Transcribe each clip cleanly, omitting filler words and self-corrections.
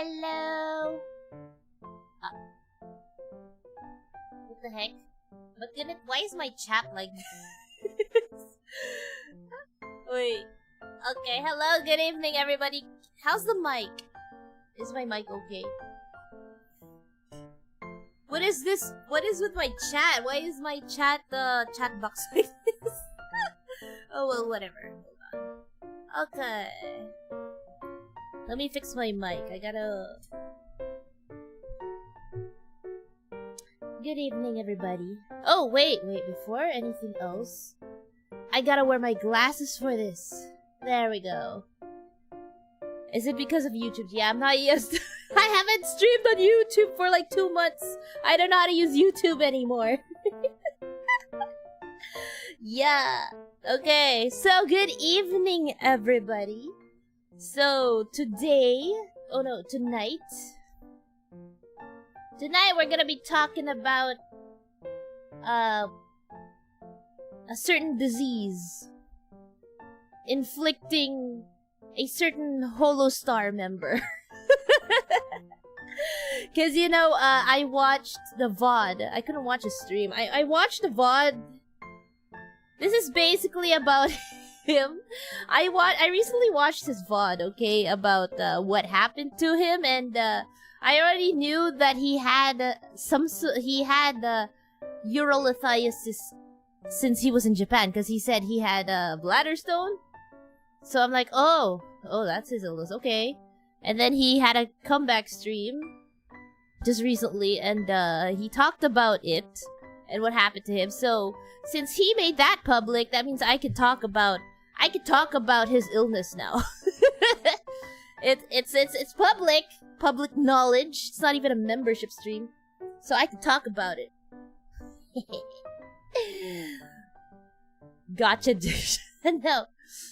hello. What the heck? Why is my chat like this? Wait. Okay, hello, good evening everybody. How's the mic? Is my mic okay? What is this? What is with my chat? Why is my chat box like this? Oh well, whatever. Hold on. Okay. Let me fix my mic. I gotta... Good evening, everybody. Oh, wait. Before anything else, I gotta wear my glasses for this. There we go. Is it because of YouTube? Yeah, I'm not used to... I haven't streamed on YouTube for like 2 months. I don't know how to use YouTube anymore. Yeah. Okay, so good evening, everybody. So, tonight we're gonna be talking about a certain disease inflicting a certain Holo Star member. Cause I watched the VOD. I couldn't watch a stream. I watched the VOD. This is basically about him. I recently watched his VOD, okay, about what happened to him, and I already knew that he had urolithiasis since he was in Japan, because he said he had bladder stone. So I'm like, oh, that's his illness, okay. And then he had a comeback stream just recently, and he talked about it and what happened to him. So since he made that public, that means I could talk about his illness now. It's public knowledge. It's not even a membership stream, so I can talk about it. Gotcha, dude.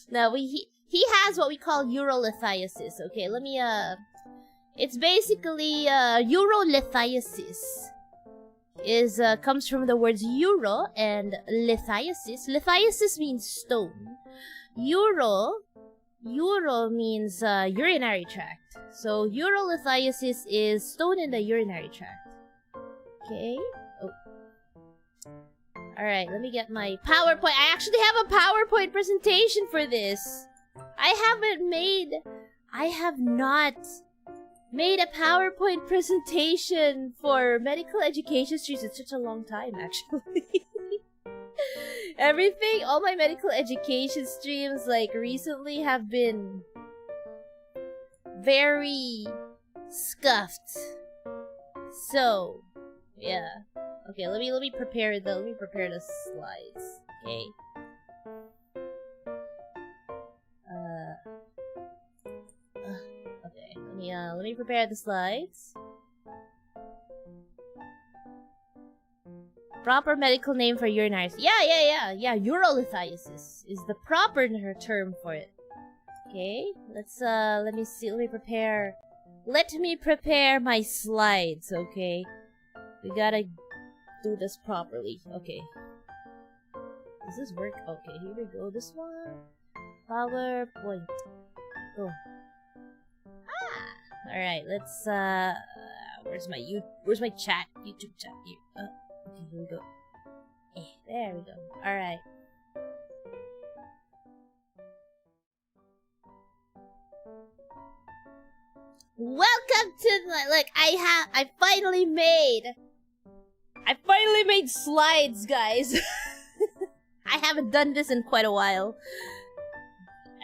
No, he has what we call urolithiasis. Okay, let me it's basically urolithiasis is comes from the words uro and lithiasis. Lithiasis means stone. Uro means urinary tract. So urolithiasis is stone in the urinary tract. Okay. Oh. Alright, let me get my PowerPoint. I actually have a PowerPoint presentation for this. I have not made a PowerPoint presentation for medical education streams in such a long time, actually. All my medical education streams, like, recently have been very scuffed. So, yeah. Okay, let me prepare the slides. Okay. Okay, let me prepare the slides. Proper medical name for urinary. Yeah. Urolithiasis is the proper term for it. Okay, let me see. Let me prepare my slides. Okay, we gotta do this properly. Okay, does this work? Okay, here we go. This one, PowerPoint. Go. All right. Let's. Where's my chat? YouTube chat here. Okay, here we go. There we go. All right. Welcome to the I finally made slides, guys. I haven't done this in quite a while.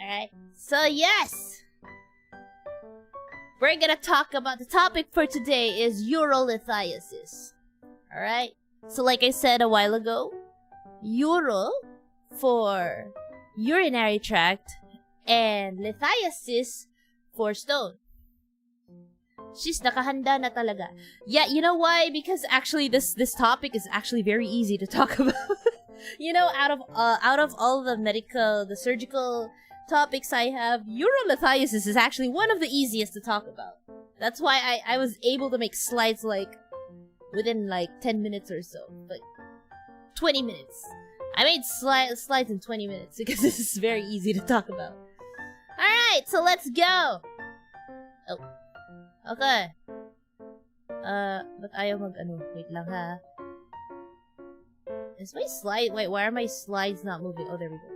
All right. So yes, we're gonna talk about the topic for today is urolithiasis. All right. So like I said a while ago, uro for urinary tract and lithiasis for stone. She's nakahanda na talaga. Yeah, you know why? Because actually this topic is actually very easy to talk about. Out of all the surgical topics I have, urolithiasis is actually one of the easiest to talk about. That's why I was able to make slides within 10 minutes or so. 20 minutes. I made slides in 20 minutes because this is very easy to talk about. Alright, so let's go! Oh. Okay. But ayaw mag-ano. Wait lang ha. Is my slide... Wait, why are my slides not moving? Oh, there we go.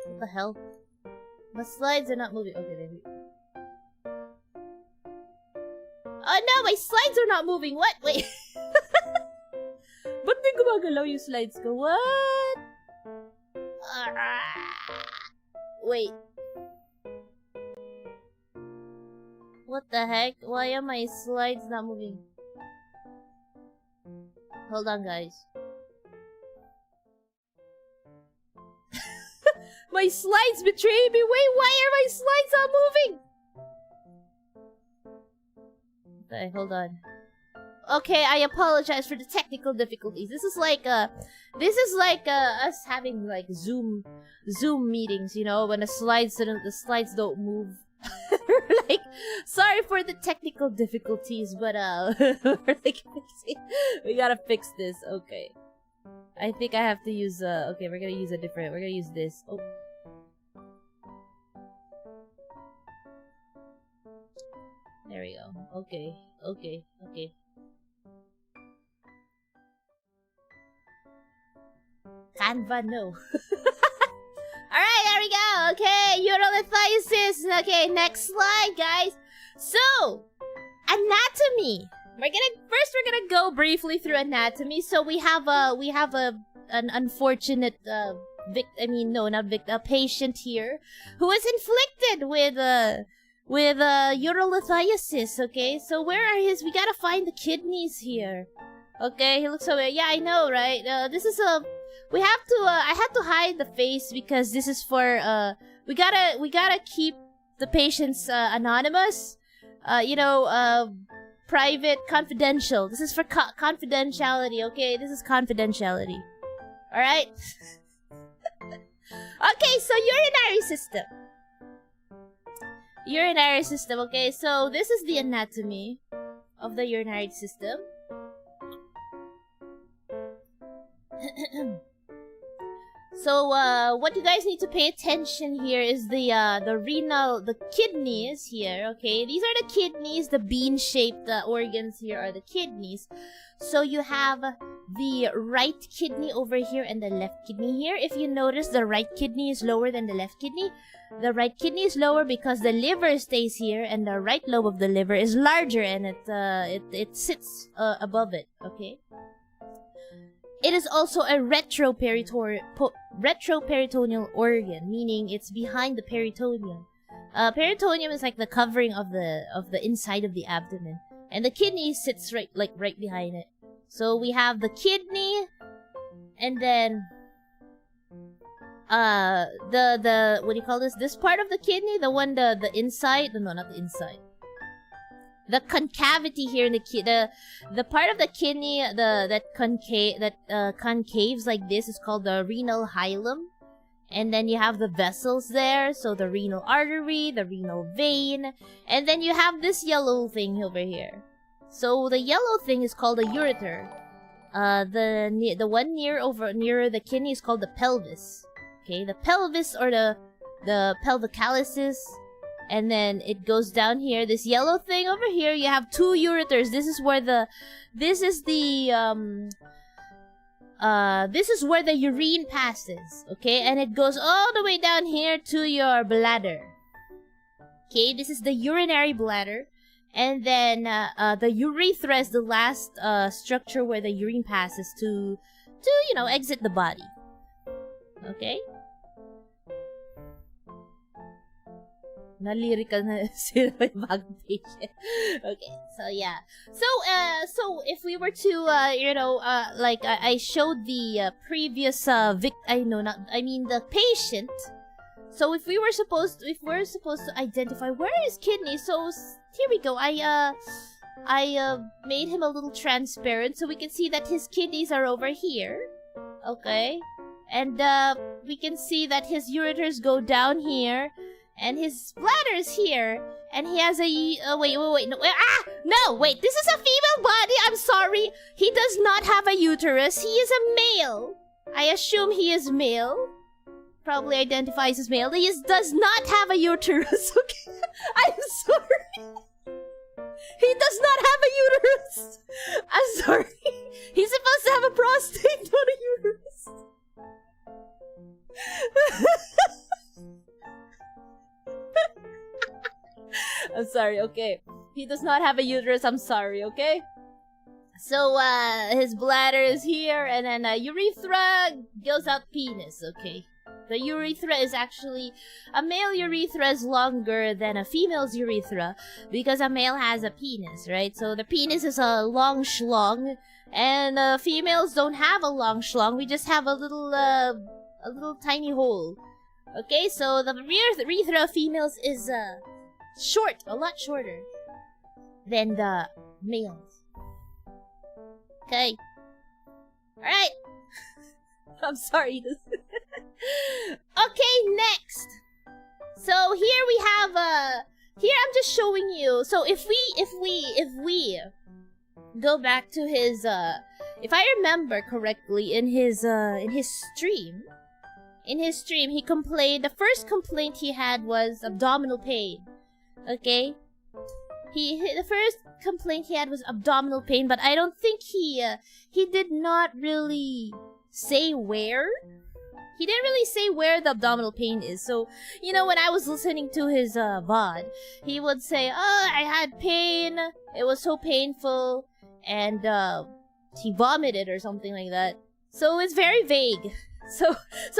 What the hell? My slides are not moving. Okay, there we go. Oh no, my slides are not moving. What? Wait. Ba't di gumagalaw yung slides ko? What? Wait. What the heck? Why are my slides not moving? Hold on, guys. My slides betrayed me. Wait, why are my slides not moving? Okay, hold on. Okay, I apologize for the technical difficulties. This is like us having like Zoom meetings, you know, when the slides don't move. Like, sorry for the technical difficulties, but we're like we gotta fix this. Okay, I think I have to use okay, we're gonna use this. Oh. There we go. Okay. Canva, no. Alright, there we go. Okay, urolithiasis. Okay, next slide, guys. So, anatomy. We're gonna go briefly through anatomy. So we have an unfortunate a patient here who is inflicted with urolithiasis. Okay, so where are his? We gotta find the kidneys here. Okay, he looks over. Yeah, I know, right? This is a. We have to. I had to hide the face because this is for. We gotta keep the patients anonymous. Private, confidential. This is for confidentiality. Okay, this is confidentiality. All right. Okay, so urinary system. Urinary system, okay, so this is the anatomy of the urinary system. So, what you guys need to pay attention here is the kidneys here, okay? These are the kidneys, the bean-shaped organs here are the kidneys. So you have the right kidney over here and the left kidney here. If you notice, the right kidney is lower than the left kidney. The right kidney is lower because the liver stays here, and the right lobe of the liver is larger, and it sits above it. Okay. It is also a retroperitoneal organ, meaning it's behind the peritoneum. Peritoneum is like the covering of the inside of the abdomen, and the kidney sits right behind it. So we have the kidney, and then the what do you call this? This part of the kidney, the inside. No, not the inside. The concavity here in the part of the kidney that concaves like this is called the renal hilum, and then you have the vessels there, so the renal artery, the renal vein, and then you have this yellow thing over here. So the yellow thing is called the ureter. The one nearer the kidney is called the pelvis. Okay, the pelvis or the pelvicalysis. And then it goes down here. This yellow thing over here, you have two ureters. This is where the urine passes. Okay, and it goes all the way down here to your bladder. Okay, this is the urinary bladder. And then the urethra is the last structure where the urine passes to exit the body. Okay? Na-lyrical na sila yung bagong patient. Okay, so yeah. So if we were to, I showed the previous the patient. So if we're supposed to identify where is kidney, so here we go. I made him a little transparent so we can see that his kidneys are over here. Okay, and we can see that his ureters go down here. And his bladder is here, and he has wait, no, wait, this is a female body, I'm sorry. He does not have a uterus, he is a male. I assume he is male. probably identifies as male. He does not have a uterus, okay? I'm sorry. He does not have a uterus. I'm sorry. He's supposed to have a prostate, not a uterus. I'm sorry, okay. He does not have a uterus, I'm sorry, okay? So, his bladder is here, and then urethra goes out penis, okay? The urethra is actually... A male urethra is longer than a female's urethra because a male has a penis, right? So the penis is a long schlong, and females don't have a long schlong. We just have a little tiny hole. Okay, so the urethra of females is short, a lot shorter than the males. Okay. Alright. I'm sorry. Okay, next. So here we have here I'm just showing you. So if we go back to his if I remember correctly, in his stream, he complained, the first complaint he had was abdominal pain. Okay? The first complaint he had was abdominal pain, but I don't think he did not really say where. He didn't really say where the abdominal pain is. So, you know, when I was listening to his VOD, he would say, "Oh, I had pain. It was so painful," and he vomited or something like that. So it's very vague. So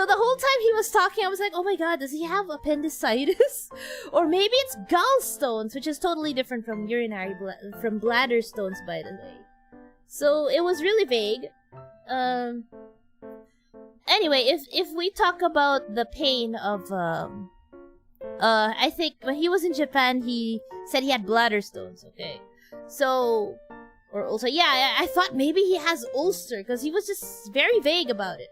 the whole time he was talking, I was like, oh my god, does he have appendicitis? Or maybe it's gallstones, which is totally different from from bladder stones, by the way. So it was really vague. Anyway, if we talk about the pain of I think when he was in Japan, he said he had bladder stones. Okay, so or also yeah, I thought maybe he has ulcer because he was just very vague about it.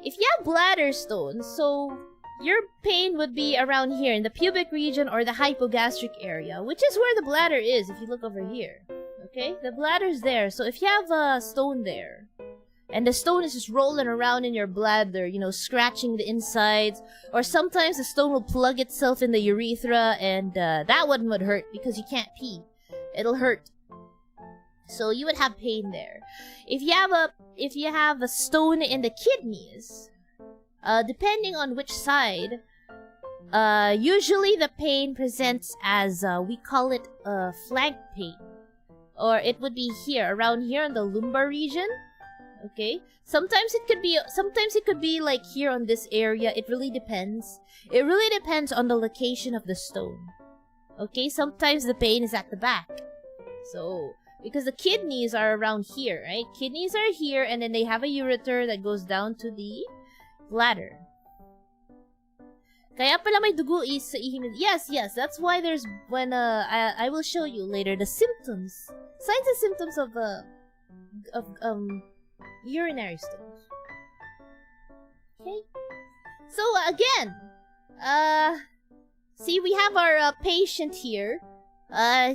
If you have bladder stones, so your pain would be around here in the pubic region or the hypogastric area, which is where the bladder is. If you look over here, okay, the bladder's there. So if you have a stone there, and the stone is just rolling around in your bladder, you know, scratching the insides, or sometimes the stone will plug itself in the urethra, and that one would hurt because you can't pee. It'll hurt. So you would have pain there. If you have a stone in the kidneys, depending on which side, usually the pain presents as we call it flank pain, or it would be here, around here in the lumbar region. Okay, sometimes it could be like here on this area. It really depends. It really depends on the location of the stone. Okay, sometimes the pain is at the back. So because the kidneys are around here, right? Kidneys are here, and then they have a ureter that goes down to the bladder. Kaya pala may dugo is sa ihim. Yes, that's why there's when I will show you later the symptoms, signs and symptoms of urinary stones. Okay, so again, see, we have our patient here.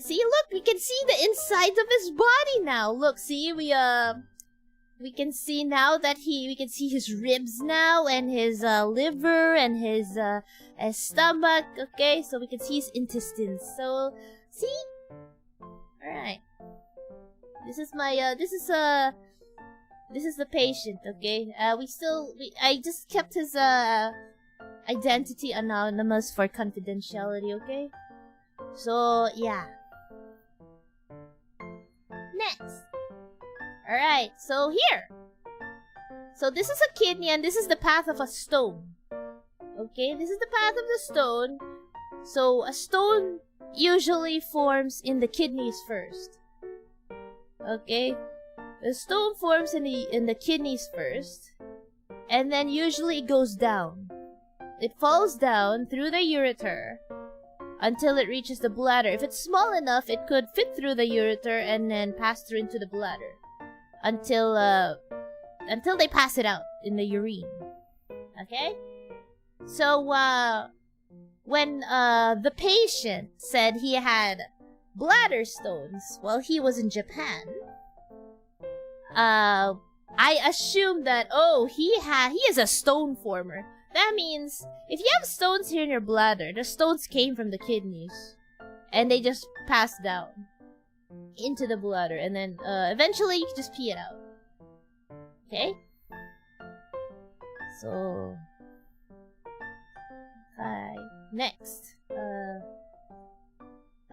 See, look, we can see the insides of his body now. Look, see, we can see now that we can see his ribs now, and his liver, and his stomach. Okay, so we can see his intestines. So, see, all right. This is my this is the patient. Okay, I just kept his identity anonymous for confidentiality. Okay. So, yeah. Next. Alright, so here. So this is a kidney, and this is the path of a stone. Okay, this is the path of the stone. So a stone usually forms in the kidneys first. Okay? The stone forms in the kidneys first, and then usually it goes down. It falls down through the ureter until it reaches the bladder. If it's small enough, it could fit through the ureter and then pass through into the bladder until they pass it out in the urine. Okay? So when the patient said he had bladder stones while he was in Japan, I assume that, oh, he is a stone former. That means if you have stones here in your bladder, the stones came from the kidneys and they just passed down into the bladder, and then eventually you can just pee it out. Okay? So next.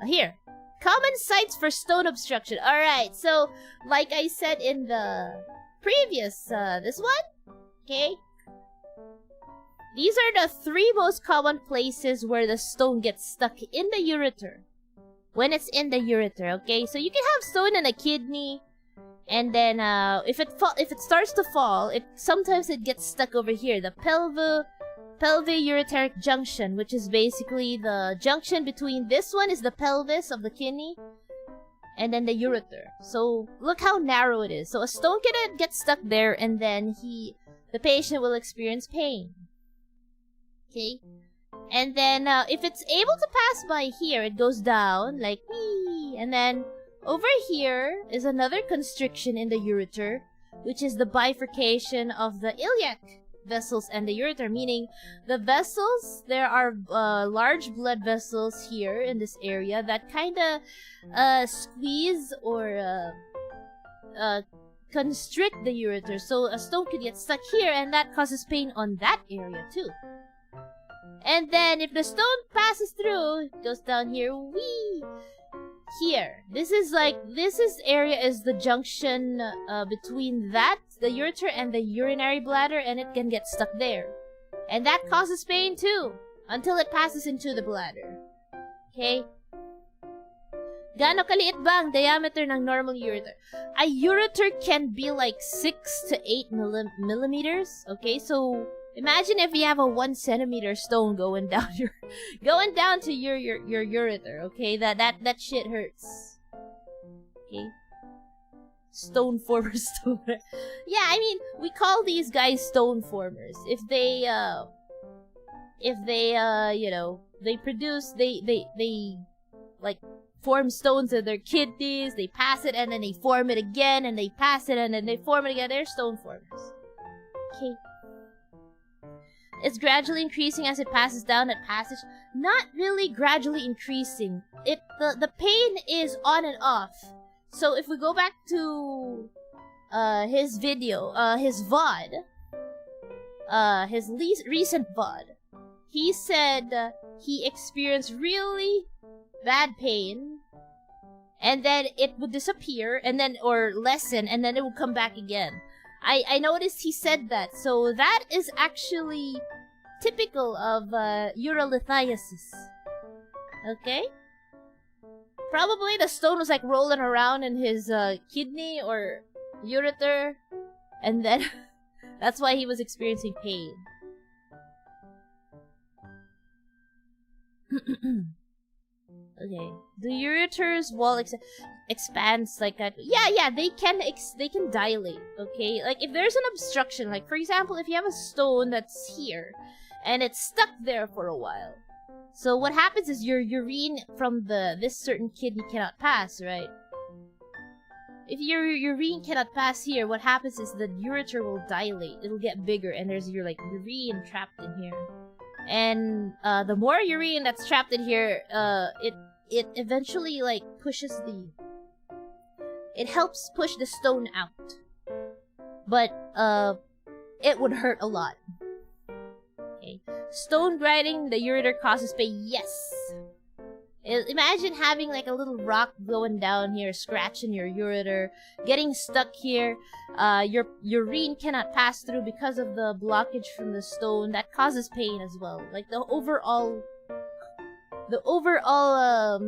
Here. Common sites for stone obstruction. Alright, so like I said in the previous this one, okay? These are the 3 most common places where the stone gets stuck in the ureter. When it's in the ureter, okay? So you can have stone in a kidney, and then if it starts to fall, sometimes it gets stuck over here, the pelvic-ureteric junction, which is basically the junction between this one is the pelvis of the kidney, and then the ureter. So look how narrow it is. So a stone can get stuck there, and then the patient will experience pain. Okay? And then if it's able to pass by here, it goes down like wee, and then over here is another constriction in the ureter, which is the bifurcation of the iliac vessels and the ureter, meaning the vessels, there are large blood vessels here in this area that kind of squeeze or constrict the ureter, so a stone could get stuck here, and that causes pain on that area too. And then if the stone passes through, it goes down here, wee, here. This area is the junction between the ureter and the urinary bladder, and it can get stuck there. And that causes pain too, until it passes into the bladder. Okay? Gaano kaliit ba ang diameter ng normal ureter? A ureter can be like 6 to 8 millimeters. Okay, so imagine if you have a 1 centimeter stone going down to your ureter. Okay, that shit hurts. Okay, stone former stone. Yeah, I mean, we call these guys stone formers. If they you know, they produce, they like form stones in their kidneys, they pass it and then they form it again, and they pass it and then they form it again. They're stone formers. Okay. It's gradually increasing as it passes down at passage. Not really gradually increasing. The pain is on and off. So if we go back to his video, his VOD, his recent VOD, he said he experienced really bad pain, and then it would disappear, and then or lessen, and then it would come back again. I noticed he said that, so that is actually typical of urolithiasis. Okay? Probably the stone was like rolling around in his kidney or ureter, and then that's why he was experiencing pain. Okay. The ureter's wall expands like that. Yeah, they can dilate, okay? Like, if there's an obstruction, like, for example, if you have a stone that's here, and it's stuck there for a while, so what happens is your urine from this certain kidney cannot pass, right? If your urine cannot pass here, what happens is the ureter will dilate. It'll get bigger, and there's your, like, urine trapped in here. And the more urine that's trapped in here, it eventually, like, it helps push the stone out. But it would hurt a lot. Okay. Stone grinding the ureter causes pain. Yes. Imagine having like a little rock going down here, scratching your ureter, getting stuck here. Your urine cannot pass through because of the blockage from the stone. That causes pain as well. Like the overall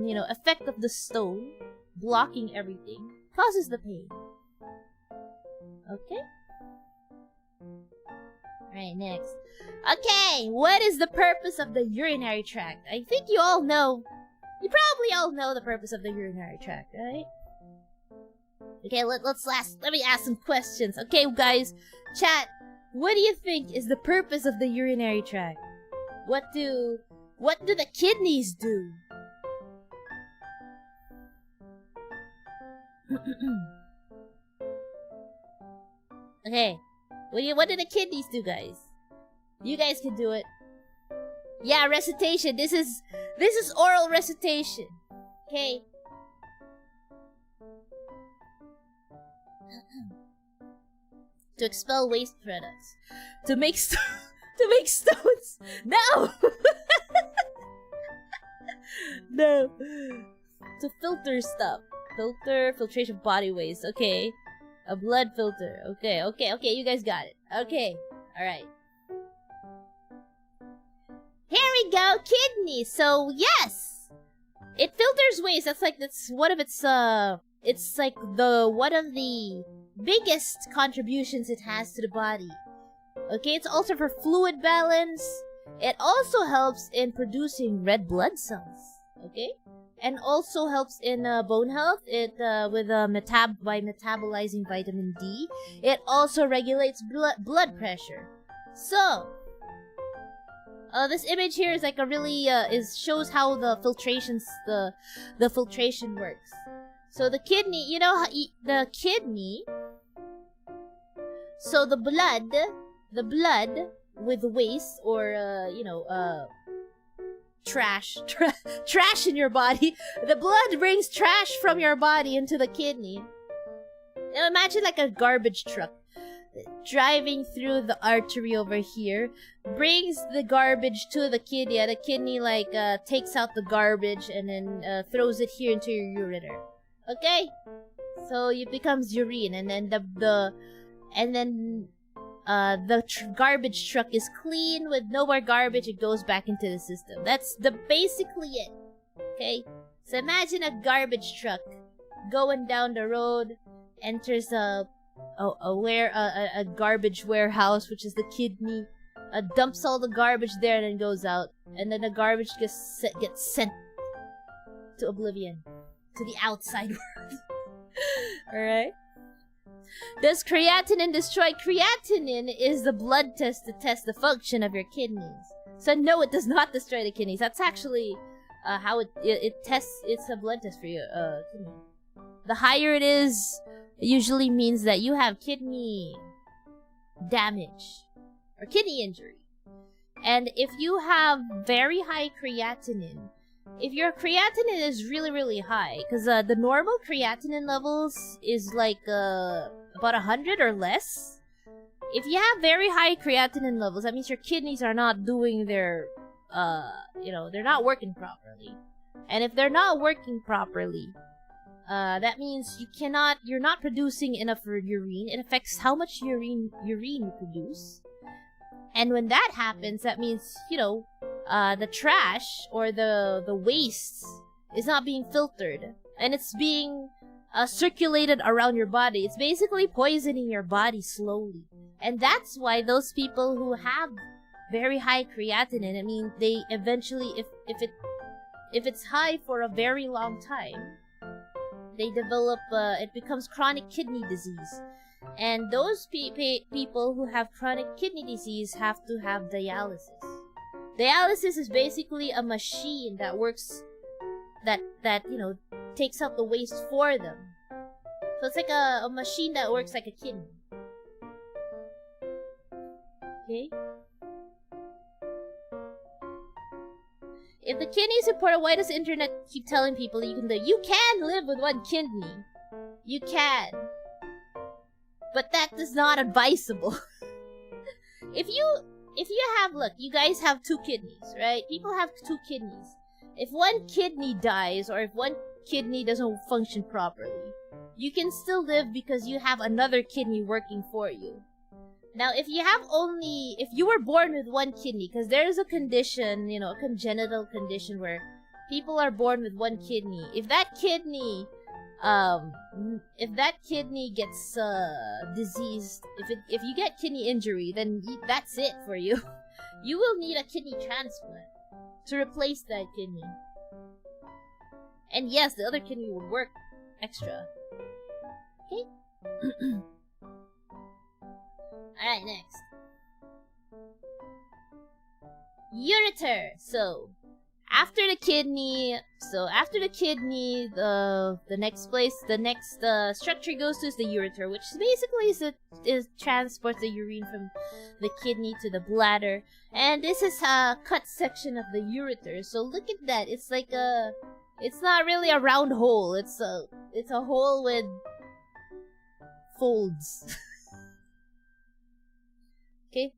you know, effect of the stone blocking everything causes the pain. Okay. Alright, next. Okay, what is the purpose of the urinary tract? I think you all know. You probably all know the purpose of the urinary tract, right? Okay, let me ask some questions. Okay, guys, chat, what do you think is the purpose of the urinary tract? What do the kidneys do? Okay. What do the kidneys do, guys? You guys can do it. Yeah, recitation. This is oral recitation. Okay. To expel waste products. To make to make stones. No. No. To filter stuff. Filtration body waste. Okay. A blood filter. Okay. You guys got it. Okay. Alright. Here we go. Kidney. So, yes. It filters waste. That's one of its, it's like one of the biggest contributions it has to the body. Okay. It's also for fluid balance. It also helps in producing red blood cells. Okay. And also helps in bone health. It by metabolizing vitamin D. It also regulates blood pressure. So, this image here is like a really shows how the filtration works. So the kidney, you know how the kidney. So the blood with waste or trash in your body. The blood brings trash from your body into the kidney. Now imagine like a garbage truck driving through the artery over here, brings the garbage to the kidney, and the kidney takes out the garbage and then throws it here into your ureter. Okay, so it becomes urine, and then the garbage truck is clean with no more garbage. It goes back into the system. That's basically it. Okay, so imagine a garbage truck going down the road, enters a garbage warehouse, which is the kidney, dumps all the garbage there and then goes out, and then the garbage gets sent to oblivion, to the outside world. Alright? Does creatinine destroy? Creatinine is the blood test to test the function of your kidneys. So no, it does not destroy the kidneys. That's actually how it tests. It's a blood test for your kidney. The higher it is, it usually means that you have kidney damage or kidney injury. And if you have very high creatinine, if your creatinine is really, really high, because the normal creatinine levels is like about 100 or less. If you have very high creatinine levels, that means your kidneys are not doing their, they're not working properly. And if they're not working properly, that means you're not producing enough urine. It affects how much urine you produce. And when that happens, that means, the trash or the waste is not being filtered. And it's being circulated around your body. It's basically poisoning your body slowly. And that's why those people who have very high creatinine, I mean, they eventually, if it's high for a very long time, they develop, it becomes chronic kidney disease. And those people who have chronic kidney disease have to have dialysis. Dialysis is basically a machine that works, that takes out the waste for them. So it's like a machine that works like a kidney. Okay? If the kidney is important, why does the internet keep telling people that you can live with one kidney? You can. But that is not advisable. If you have, look, you guys have 2 kidneys, right? People have 2 kidneys. If one kidney dies, or if one kidney doesn't function properly, you can still live because you have another kidney working for you. Now, if you were born with one kidney, because there's a condition, a congenital condition where people are born with one kidney. If that kidney gets diseased, if you get kidney injury, then that's it for you. You will need a kidney transplant to replace that kidney. And yes, the other kidney will work extra. Okay? Alright, next. Ureter. So, after the kidney, the next place, the next structure goes to is the ureter, which basically is transports the urine from the kidney to the bladder. And this is a cut section of the ureter. So look at that. It's like it's not really a round hole. It's a hole with folds. Okay.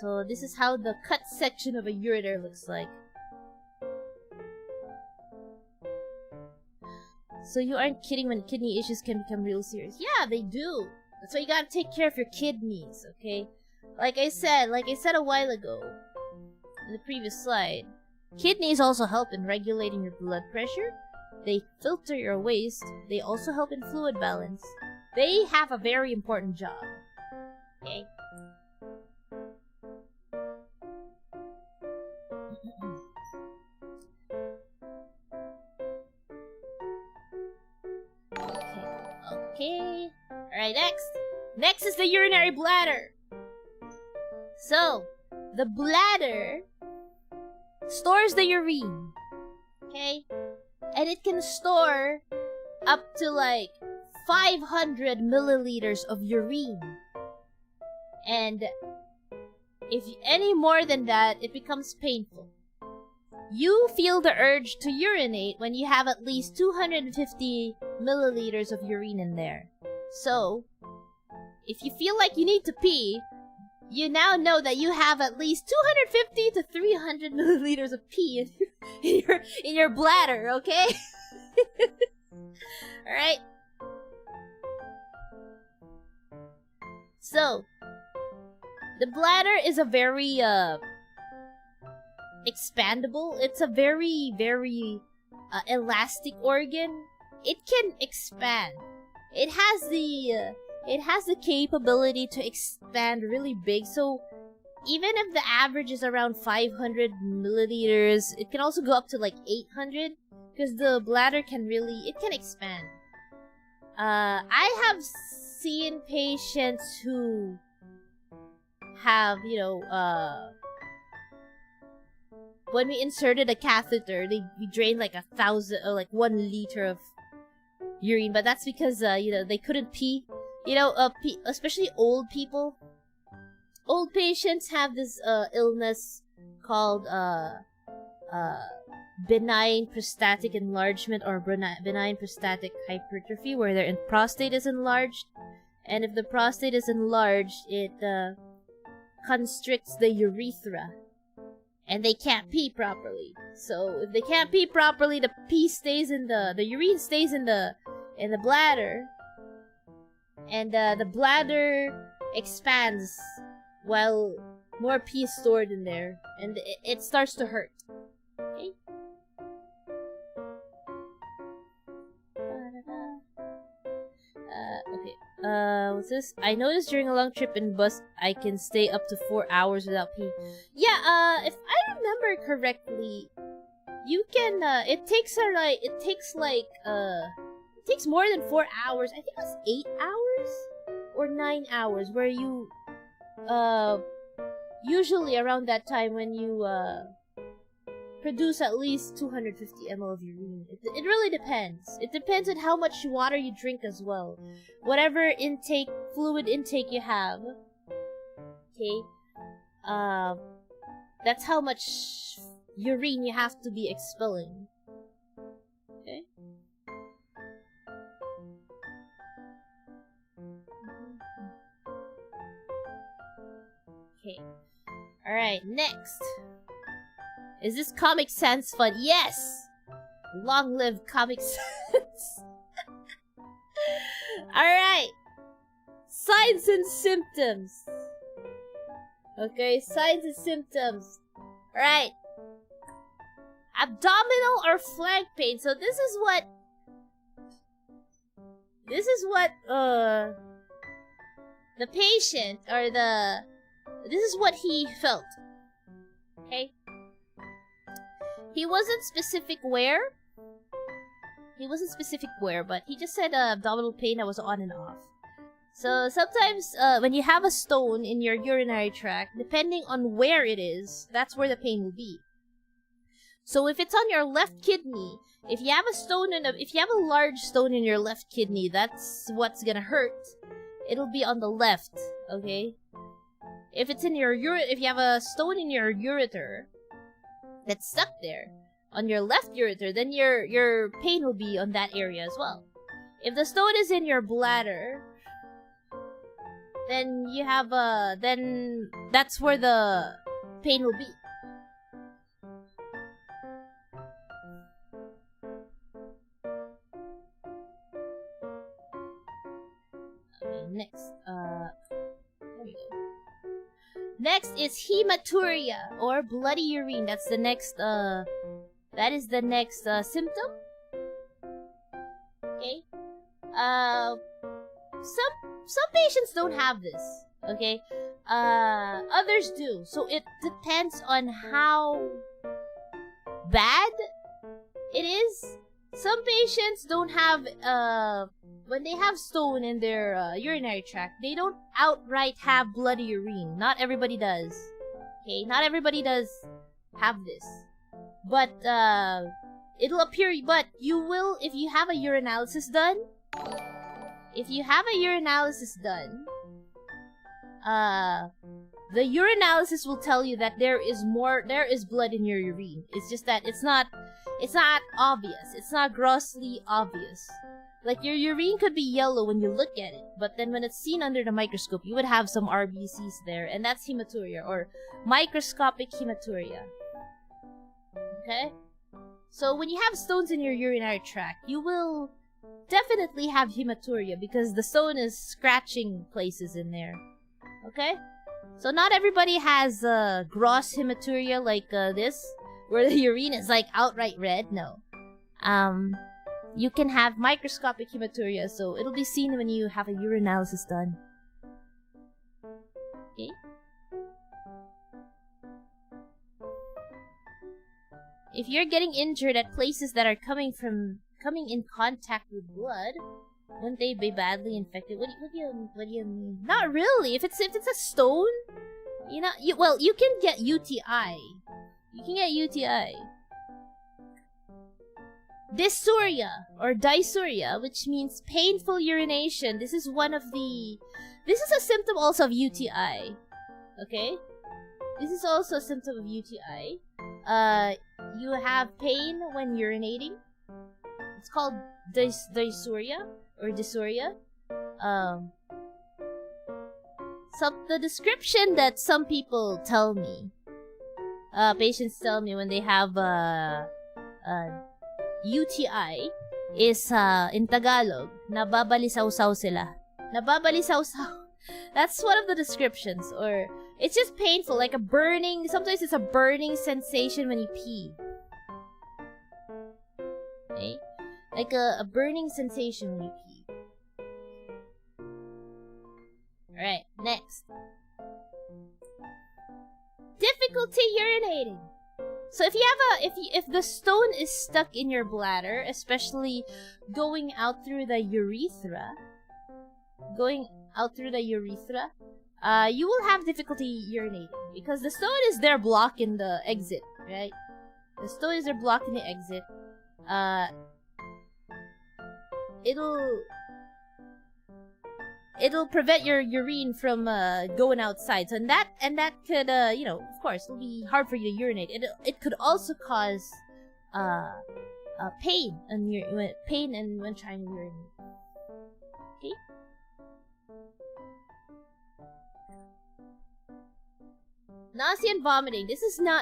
So this is how the cut section of a ureter looks like. So you aren't kidding when kidney issues can become real serious. Yeah, they do. That's why you gotta take care of your kidneys, okay? Like I said a while ago in the previous slide, kidneys also help in regulating your blood pressure. They filter your waste. They also help in fluid balance. They have a very important job. Okay? Okay. Alright, next is the urinary bladder. So, the bladder stores the urine. Okay? And it can store up to like 500 milliliters of urine. And if any more than that, it becomes painful. You feel the urge to urinate when you have at least 250 milliliters of urine in there. So, if you feel like you need to pee, you now know that you have at least 250 to 300 milliliters of pee in your bladder, okay? Alright? So, the bladder is a very, expandable. It's a very, very elastic organ. It can expand. It has the capability to expand really big. So even if the average is around 500 milliliters, it can also go up to like 800 because the bladder can expand. I have seen patients who have, when we inserted a catheter, we drained like 1,000 or like 1 liter of urine, but that's because they couldn't pee. Especially old people. Old patients have this illness called benign prostatic enlargement or benign prostatic hypertrophy, where their prostate is enlarged, and if the prostate is enlarged, it constricts the urethra. And they can't pee properly. So if they can't pee properly, the urine stays in the bladder, and the bladder expands while more pee is stored in there, and it starts to hurt. Okay. Okay. What's this? I noticed during a long trip in bus, I can stay up to 4 hours without pee. Yeah, if I remember correctly, you can, it takes more than 4 hours. I think it was 8 hours or 9 hours, where you, usually around that time when you, produce at least 250 ml of urine. It really depends. It depends on how much water you drink as well. Whatever fluid intake you have, okay, that's how much urine you have to be expelling. Okay? Okay. Alright, next. Is this Comic Sans fun? Yes! Long live Comic Sans! Alright! Signs and symptoms! Okay, signs and symptoms. Alright. Abdominal or flank pain. So this is what the patient or this is what he felt. Okay? He wasn't specific where, but he just said abdominal pain that was on and off. So sometimes when you have a stone in your urinary tract, depending on where it is, that's where the pain will be. So if it's on your left kidney, if you have a large stone in your left kidney, that's what's gonna hurt. It'll be on the left, okay? If it's in your if you have a stone in your ureter that's stuck there on your left ureter, then your pain will be on that area as well. If the stone is in your bladder, then you have then that's where the pain will be. Okay, next, there we go. Next is hematuria, or bloody urine. That's the next, that is the next symptom. Okay. Some patients don't have this, okay? Others do. So it depends on how bad it is. Some patients don't have, when they have stone in their urinary tract, they don't outright have bloody urine. Not everybody does. Okay? Not everybody does have this. But, it'll appear, but you will, if you have a urinalysis done, the urinalysis will tell you that there is blood in your urine. It's just that it's not obvious. It's not grossly obvious. Like, your urine could be yellow when you look at it, but then when it's seen under the microscope, you would have some RBCs there, and that's hematuria, or microscopic hematuria. Okay? So when you have stones in your urinary tract, you will definitely have hematuria because the stone is scratching places in there. Okay? So not everybody has gross hematuria like this, where the urine is like outright red. No. You can have microscopic hematuria, so it'll be seen when you have a urinalysis done. Okay? If you're getting injured at places that are coming in contact with blood, wouldn't they be badly infected? What do you mean? Not really. If it's a stone, you can get UTI. You can get UTI. Dysuria or dysuria, which means painful urination. This is a symptom also of UTI. Okay? This is also a symptom of UTI. You have pain when urinating. It's called dysuria or dysuria. The description that some people tell me, patients tell me when they have UTI is in Tagalog, nababalisaw-saw sila. Nababalisaw-saw. That's one of the descriptions. Or it's just painful, like a burning. Sometimes it's a burning sensation when you pee. Okay? Like a burning sensation when you pee. Alright, next. Difficulty urinating. So if you have if the stone is stuck in your bladder, especially going out through the urethra, you will have difficulty urinating because the stone is there blocking the exit, right? The stone is there blocking the exit. It'll prevent your urine from going outside. So and that could of course it'll be hard for you to urinate. It could also cause pain when trying to urinate. Okay. Nausea and vomiting. This doesn't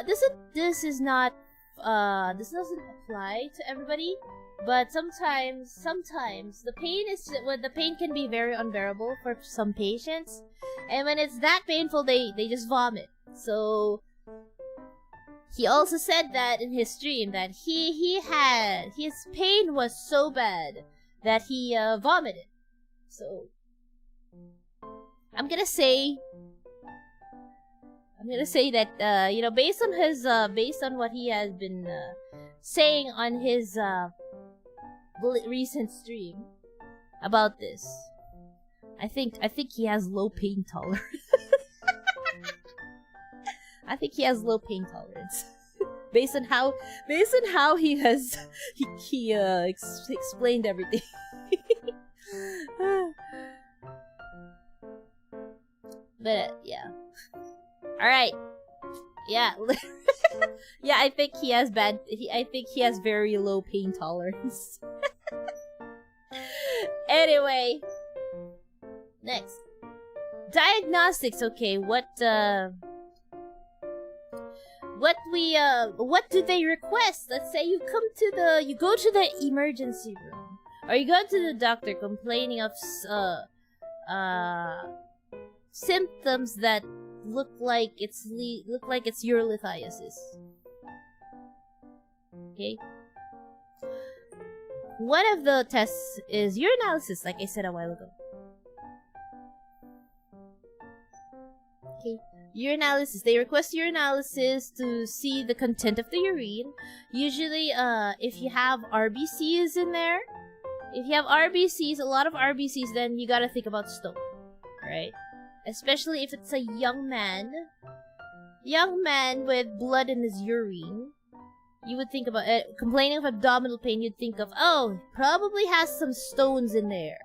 apply to everybody, but sometimes the pain can be very unbearable for some patients, and when it's that painful, they just vomit. So he also said that in his stream that his pain was so bad that he vomited. So I'm gonna say that based on what he has been saying on his recent stream about this, I think he has low pain tolerance. I think he has low pain tolerance. based on how he has explained everything. But yeah. All right. Yeah. Yeah, I think he has very low pain tolerance. Anyway, next. Diagnostics. Okay, what do they request? Let's say you go to the emergency room, or you go to the doctor complaining of symptoms that look like it's urolithiasis. Okay. One of the tests is urinalysis, like I said a while ago. Okay. Urinalysis. They request urinalysis to see the content of the urine. Usually, if you have RBCs in there, a lot of RBCs, then you gotta think about stone. Alright? Especially if it's a young man with blood in his urine. You would think about it, complaining of abdominal pain, you'd think of, oh, probably has some stones in there.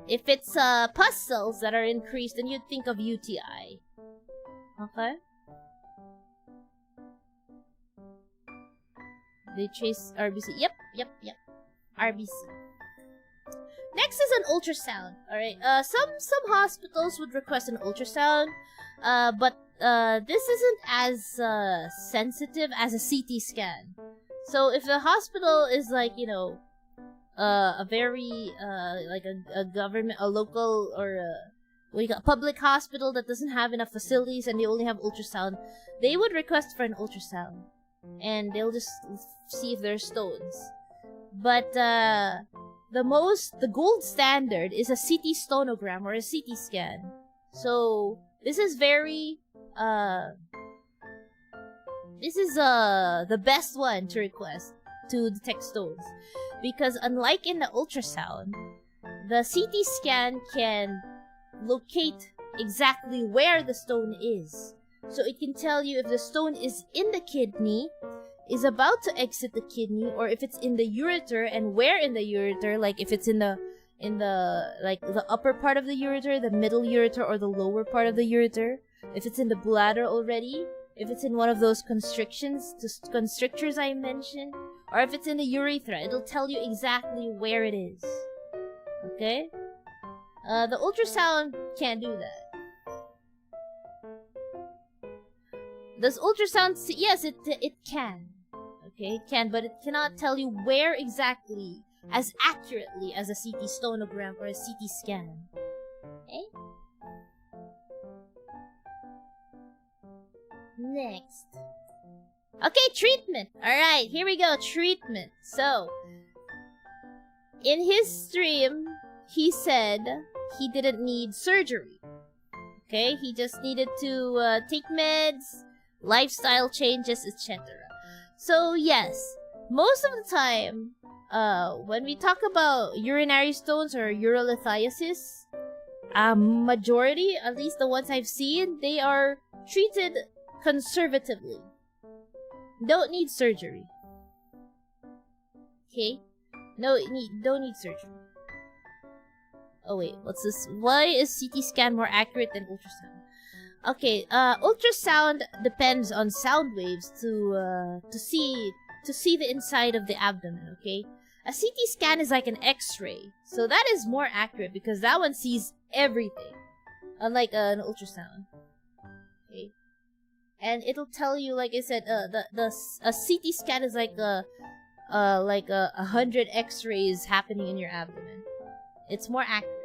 If it's pus cells that are increased, then you'd think of UTI. Okay? They trace RBC. Yep. RBC. Next is an ultrasound. Alright, some hospitals would request an ultrasound, but this isn't as sensitive as a CT scan. So if the hospital is like, a very like a government, a local, or a public hospital that doesn't have enough facilities and they only have ultrasound, they would request for an ultrasound, and they'll just see if there's stones. But the gold standard is a CT stonogram or a CT scan. So this is very the best one to request to detect stones, because unlike in the ultrasound, the CT scan can locate exactly where the stone is. So it can tell you if the stone is in the kidney, is about to exit the kidney, or if it's in the ureter, and where in the ureter, like if it's in the upper part of the ureter, the middle ureter, or the lower part of the ureter, if it's in the bladder already, if it's in one of those constrictors I mentioned, or if it's in the urethra. It'll tell you exactly where it is. Okay? The ultrasound can't do that. Does ultrasound yes, it can. Okay, it can, but it cannot tell you where exactly as accurately as a CT stonogram or a CT scan. Okay? Next. Okay, treatment. Alright, here we go. Treatment. So, in his stream, he said he didn't need surgery. Okay, he just needed to take meds, lifestyle changes, etc. So, yes, most of the time, when we talk about urinary stones or urolithiasis, majority, at least the ones I've seen, they are treated conservatively. Don't need surgery. Okay? Don't need surgery. Oh wait, what's this? Why is CT scan more accurate than ultrasound? Okay, ultrasound depends on sound waves to see the inside of the abdomen, okay? A CT scan is like an X-ray, so that is more accurate because that one sees everything, unlike an ultrasound. Okay, and it'll tell you, like I said, a CT scan is like 100 X-rays happening in your abdomen. It's more accurate.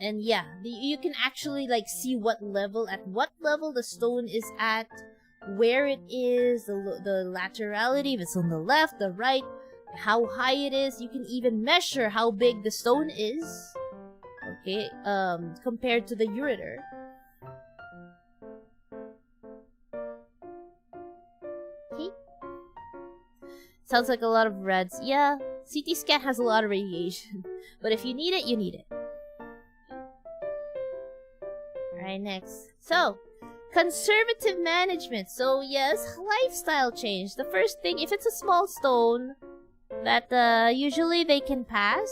And yeah, you can actually like see at what level the stone is at, where it is, the laterality, if it's on the left, the right, how high it is. You can even measure how big the stone is, okay, compared to the ureter. Okay. Sounds like a lot of reds. Yeah, CT scan has a lot of radiation. But if you need it, you need it. Alright, next. So, conservative management. So, yes, lifestyle change. The first thing, if it's a small stone that usually they can pass,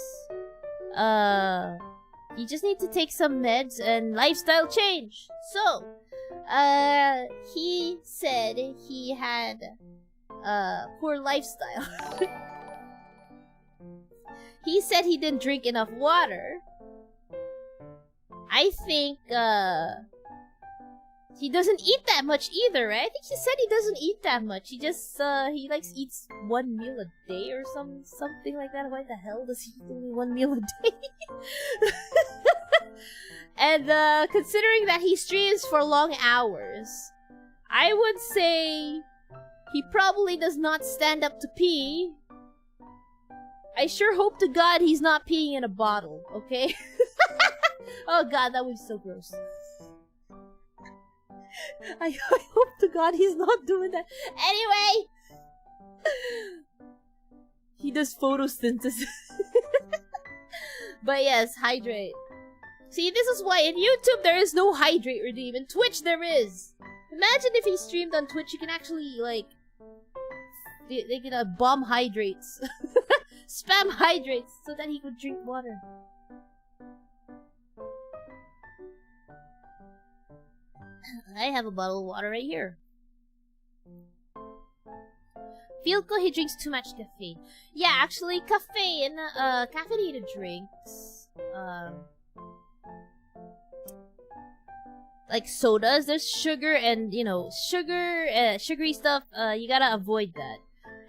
you just need to take some meds and lifestyle change. So, he said he had poor lifestyle. He said he didn't drink enough water. I think he doesn't eat that much either, right? I think he said he doesn't eat that much. He just he eats 1 meal a day or something like that. Why the hell does he eat only 1 meal a day? And considering that he streams for long hours, I would say he probably does not stand up to pee. I sure hope to God he's not peeing in a bottle, okay? Oh god, that would be so gross. I hope to God he's not doing that. Anyway! He does photosynthesis. But yes, hydrate. See, this is why in YouTube there is no hydrate redeem. In Twitch there is. Imagine if he streamed on Twitch, you can actually, like... They can bomb hydrates. Spam hydrates so that he could drink water. I have a bottle of water right here. Feel ko he drinks too much caffeine. Yeah, actually, caffeine, caffeinated drinks, like sodas, there's sugar and, you know, sugary stuff, you gotta avoid that.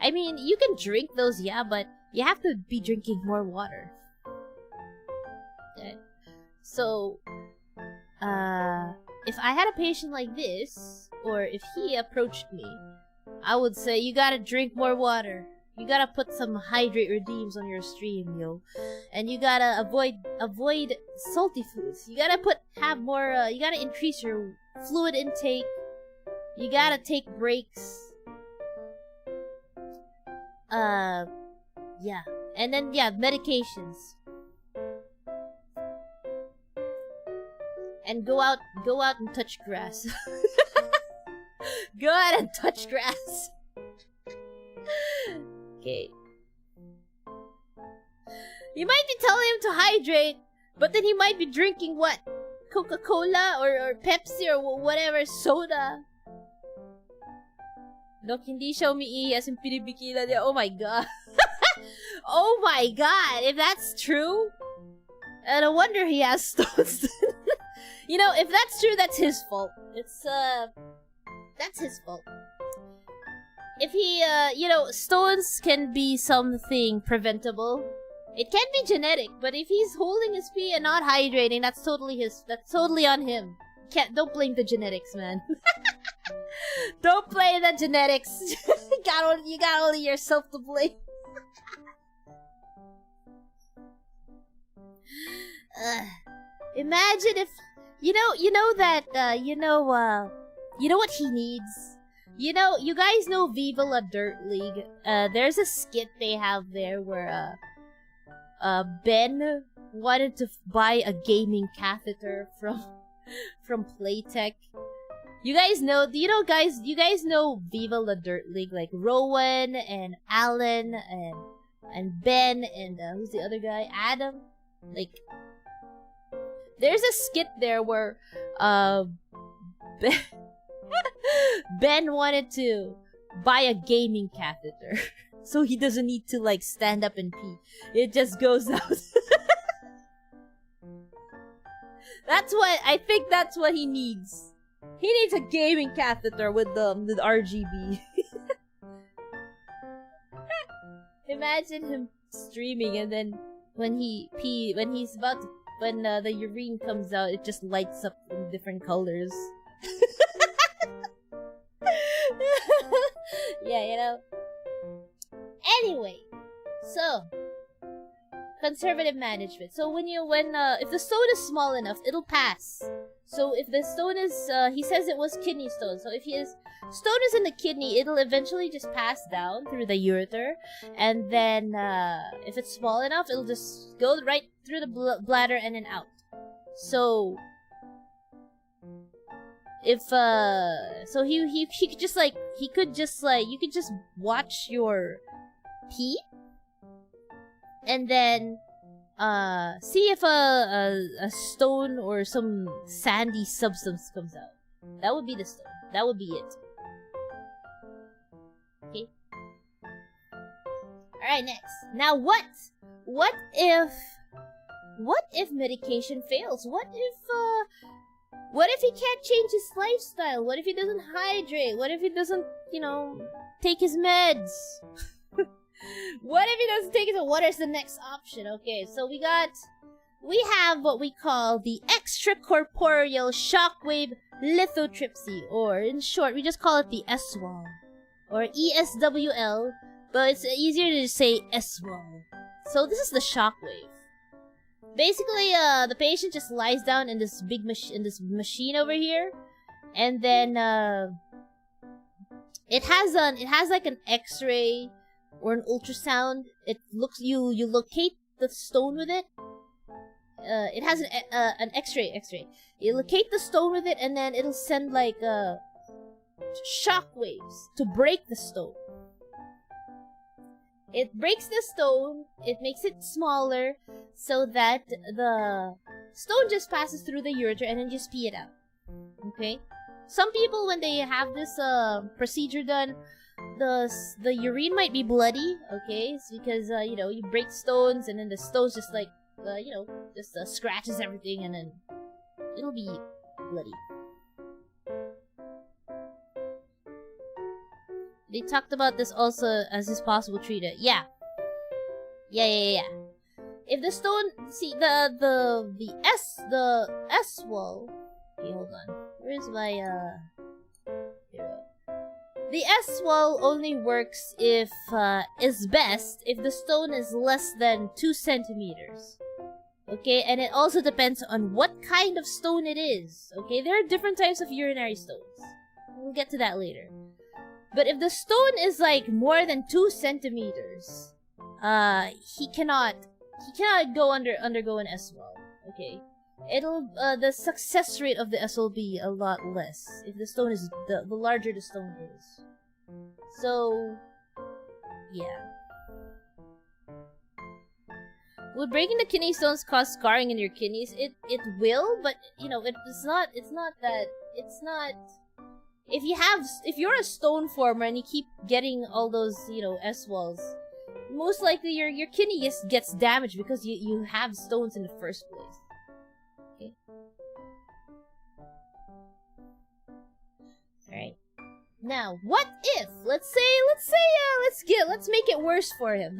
I mean, you can drink those, yeah, but you have to be drinking more water. Okay. So, if I had a patient like this, or if he approached me, I would say, you gotta drink more water. You gotta put some hydrate redeems on your stream, yo. And you gotta avoid salty foods. You gotta have more, you gotta increase your fluid intake. You gotta take breaks. Yeah. And then, yeah, medications. And go out and touch grass. Go out and touch grass. Okay. You might be telling him to hydrate, but then he might be drinking what? Coca-Cola or Pepsi or whatever, soda. Dok, hindi siya umiihi yung pinibikila niya. Oh my god. Oh my god, if that's true, no wonder he has stones. You know, if that's true, that's his fault. That's his fault. If he, you know, stones can be something preventable. It can be genetic, but if he's holding his pee and not hydrating, that's totally on him. Don't blame the genetics, man. Don't blame the genetics. You got only yourself to blame. Imagine if, you know what he needs? You know, you guys know Viva La Dirt League. There's a skit they have there where, Ben wanted to buy a gaming catheter from Playtech. You guys know, you guys know Viva La Dirt League, like Rowan and Alan and Ben and who's the other guy? Adam. Like, there's a skit there where Ben wanted to buy a gaming catheter. So he doesn't need to, like, stand up and pee. It just goes out. I think that's what he needs. He needs a gaming catheter with the RGB. Imagine him streaming and then when the urine comes out, it just lights up in different colors. Yeah, you know. Anyway, so conservative management. So if the stone is small enough, it'll pass. So if the stone is, he says it was kidney stone. So if his stone is in the kidney, it'll eventually just pass down through the ureter. And then, if it's small enough, it'll just go right through the bladder and then out. So, if, so he could just like, you could just watch your pee. And then, see if a stone or some sandy substance comes out. That would be the stone. That would be it. Okay. Alright, next. Now what if medication fails? What if he can't change his lifestyle? What if he doesn't hydrate? What if he doesn't, take his meds? What if he doesn't take it? What is the next option? Okay, so we have what we call the extracorporeal shockwave lithotripsy, or in short, we just call it the ESWL, or ESWL, but it's easier to just say ESWL. So this is the shockwave. Basically, the patient just lies down in this big machine over here, and then it has like an X-ray or an ultrasound. You locate the stone with it. It has an X-ray. You locate the stone with it, and then it'll send like shock waves to break the stone. It breaks the stone. It makes it smaller so that the stone just passes through the ureter and then just pee it out. Okay. Some people, when they have this procedure done, the urine might be bloody. Okay, it's because you break stones and then the stones just like scratches everything and then it'll be bloody. They talked about this also as his possible treatment. Yeah. If the stone, see the ESWL. Okay, hold on. Where's my here we go. The ESWL only works if is best if the stone is less than 2 centimeters. Okay, and it also depends on what kind of stone it is. Okay, there are different types of urinary stones. We'll get to that later. But if the stone is like more than 2 centimeters, he cannot undergo an ESWL. Okay, the success rate of the ESWL will be a lot less if the stone is the larger the stone is. So, yeah. Would breaking the kidney stones cause scarring in your kidneys? It will, but it's not that. If you're a stone former and you keep getting all those, ESWLs, most likely your kidney gets damaged because you have stones in the first place. Okay. Alright. Now, what if, let's make it worse for him.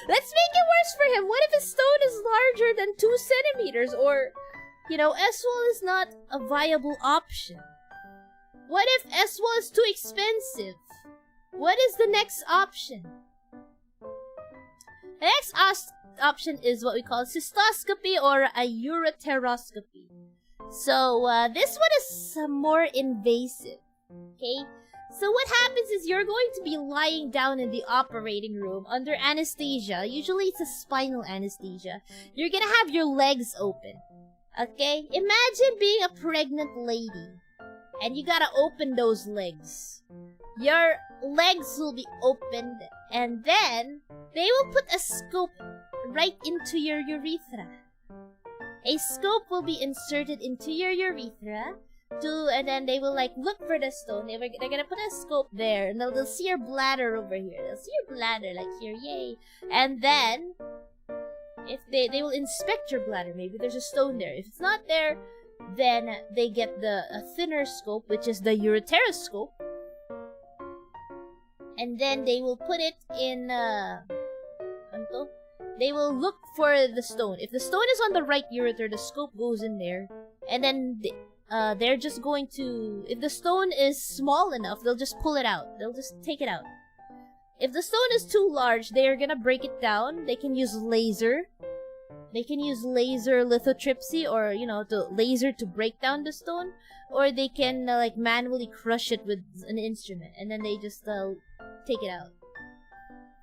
Let's make it worse for him. What if his stone is larger than 2 centimeters, or, ESWL is not a viable option? What if ESWL is too expensive? What is the next option? The next option is what we call cystoscopy or a ureteroscopy. So, this one is more invasive. Okay? So what happens is you're going to be lying down in the operating room under anesthesia. Usually it's a spinal anesthesia. You're gonna have your legs open. Okay? Imagine being a pregnant lady. And you gotta open those legs. Your legs will be opened, and then they will put a scope right into your urethra. A scope will be inserted into your urethra, and then they will look for the stone. They're gonna put a scope there, and they'll see your bladder over here. They'll see your bladder here, yay. And then, if they will inspect your bladder. Maybe there's a stone there. If it's not there, then they get a thinner scope, which is the ureteroscope. And then they will put it in, they will look for the stone. If the stone is on the right ureter, the scope goes in there. And then they're just going to, if the stone is small enough, they'll just pull it out. They'll just take it out. If the stone is too large, they are gonna break it down. They can use laser. They can use laser lithotripsy, or the laser to break down the stone, or they can like manually crush it with an instrument, and then they just take it out.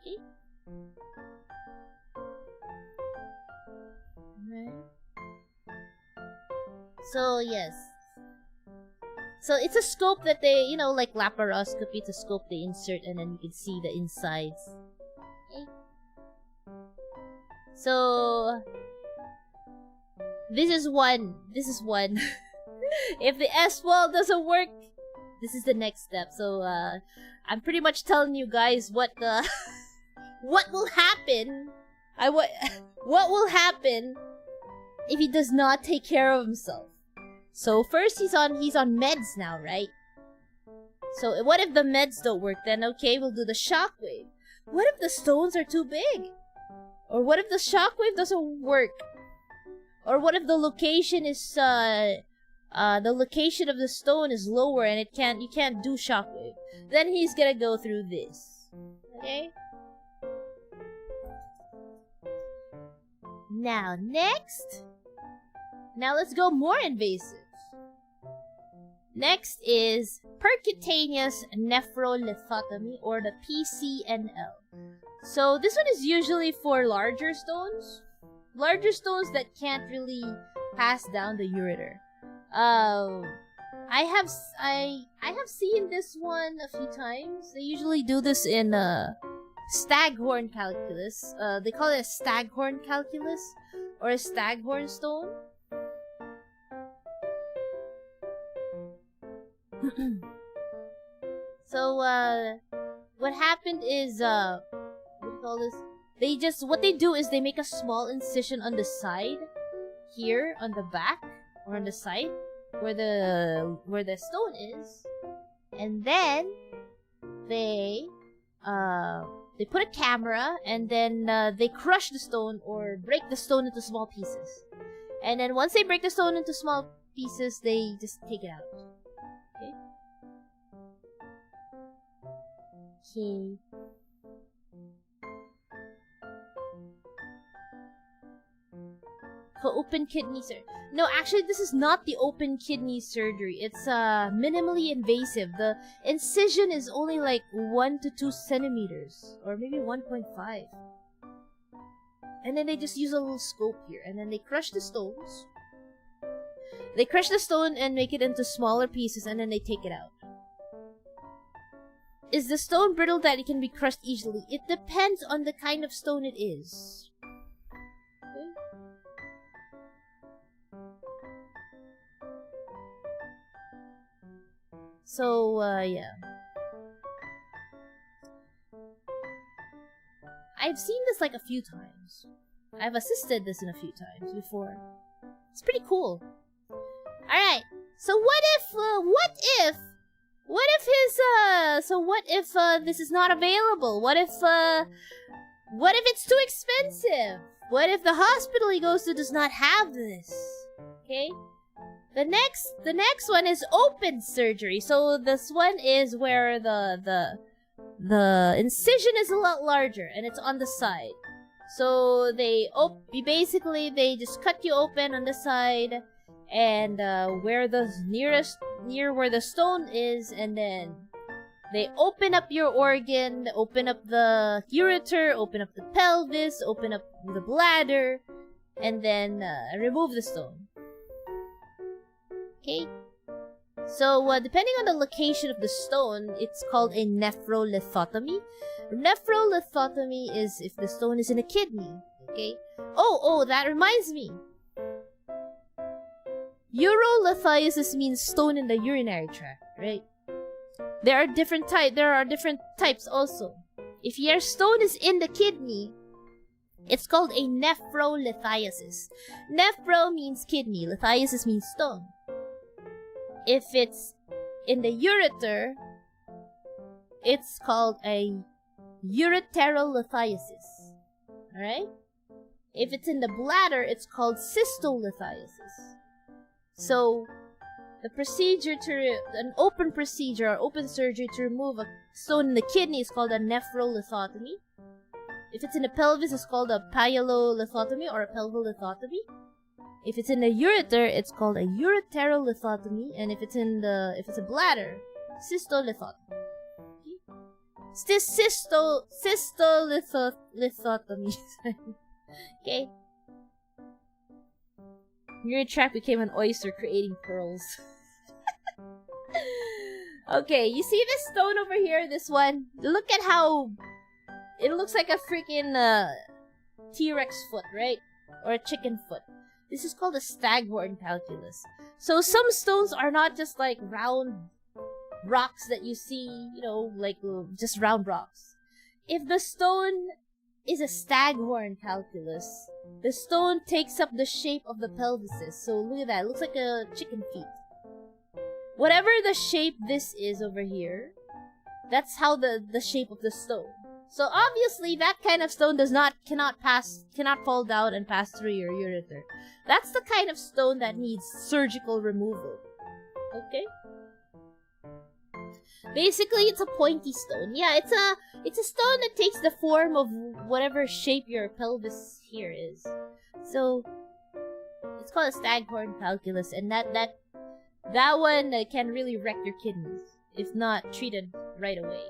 Okay. Right. So yes. So it's a scope that they, like laparoscopy, it's a scope they insert, and then you can see the insides. Okay. So this is one. If the ESWL doesn't work, this is the next step. So I'm pretty much telling you guys what will happen. What will happen if he does not take care of himself. So first he's on meds now, right? So what if the meds don't work? Then okay, we'll do the shockwave. What if the stones are too big? Or what if the shockwave doesn't work? Or what if the location is the location of the stone is lower and you can't do shockwave? Then he's gonna go through this. Okay? Now let's go more invasive. Next is percutaneous nephrolithotomy, or the PCNL. So this one is usually for larger stones that can't really pass down the ureter. I have seen this one a few times. They usually do this in staghorn calculus. They call it a staghorn calculus or a staghorn stone. So what happened is what do you call this? What they do is they make a small incision on the side, here on the back or on the side where the stone is, and then they put a camera, and then they crush the stone or break the stone into small pieces. And then once they break the stone into small pieces, they just take it out. Okay. Open kidney surgery. No, actually, this is not the open kidney surgery. It's minimally invasive. The incision is only like 1 to 2 centimeters, or maybe 1.5. And then they just use a little scope here, and then they crush the stones. They crush the stone and make it into smaller pieces, and then they take it out. Is the stone brittle that it can be crushed easily? It depends on the kind of stone it is. Okay. So, yeah. I've seen this like a few times. I've assisted this in a few times before. It's pretty cool. Alright, so what if this is not available? What if it's too expensive? What if the hospital he goes to does not have this? Okay? The next one is open surgery. So this one is where the incision is a lot larger and it's on the side. So they just cut you open on the side, and where the near where the stone is, and then they open up your organ, open up the ureter, open up the pelvis, open up the bladder, and then remove the stone. Okay? So, depending on the location of the stone, it's called a nephrolithotomy. Nephrolithotomy is if the stone is in a kidney. Okay? Oh, that reminds me. Urolithiasis means stone in the urinary tract, right? There are different types also. If your stone is in the kidney, it's called a nephrolithiasis. Nephro means kidney, lithiasis means stone. If it's in the ureter, it's called a ureterolithiasis. Alright? If it's in the bladder, it's called cystolithiasis. So, an open procedure or open surgery to remove a stone in the kidney is called a nephrolithotomy. If it's in the pelvis, it's called a pyelolithotomy or a pelvolithotomy. If it's in the ureter, it's called a ureterolithotomy, and if it's a bladder, cystolithotomy. Cystolithotomy. Okay. Your tract became an oyster creating pearls. Okay, you see this stone over here? This one? Look at how it looks like a freaking T-Rex foot, right? Or a chicken foot. This is called a staghorn calculus. So some stones are not just like round rocks that you see, you know, like just round rocks. If the stone is a staghorn calculus, the stone takes up the shape of the pelvises. So look at that. It looks like a chicken feet. Whatever the shape this is over here, that's how the shape of the stone. So obviously that kind of stone cannot fall down and pass through your ureter. That's the kind of stone that needs surgical removal. Okay? Basically, it's a pointy stone. Yeah, it's a stone that takes the form of whatever shape your pelvis here is. So it's called a staghorn calculus, and that one can really wreck your kidneys if not treated right away.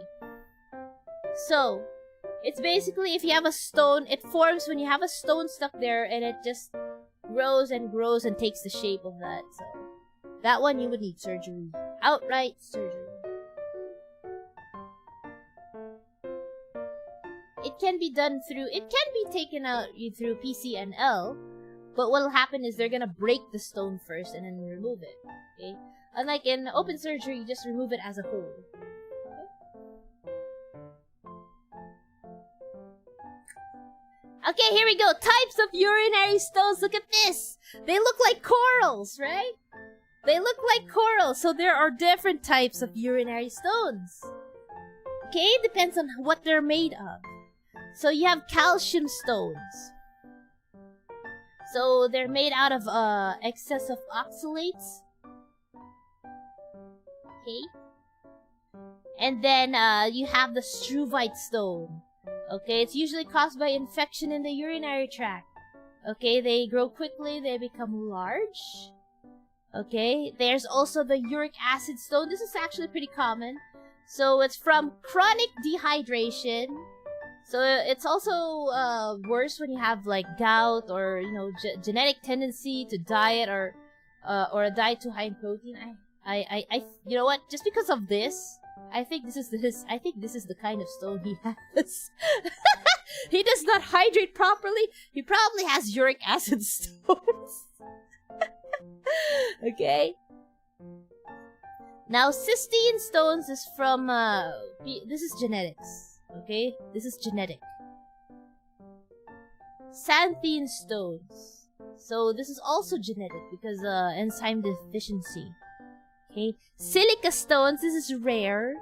So it's basically, if you have a stone, it forms when you have a stone stuck there, and it just grows and grows and takes the shape of that. So that one you would need surgery, outright surgery. It can be taken out through PCNL, but what'll happen is they're gonna break the stone first and then remove it. Okay? Unlike in open surgery, you just remove it as a whole. Okay, here we go. Types of urinary stones. Look at this. They look like corals, right? They look like corals. So there are different types of urinary stones. Okay, depends on what they're made of. So you have calcium stones. So they're made out of excess of oxalates. Okay. And then you have the struvite stone. Okay, it's usually caused by infection in the urinary tract. Okay, they grow quickly, they become large. Okay, there's also the uric acid stone. This is actually pretty common. So it's from chronic dehydration. So it's also worse when you have like gout or, you know, genetic tendency to diet or a diet too high in protein. I you know what? Just because of this, I think this is the kind of stone he has. He does not hydrate properly. He probably has uric acid stones. Okay. Now, cysteine stones is from this is genetics. Okay, this is genetic. Xanthine stones. So this is also genetic because enzyme deficiency. Okay, silica stones. This is rare.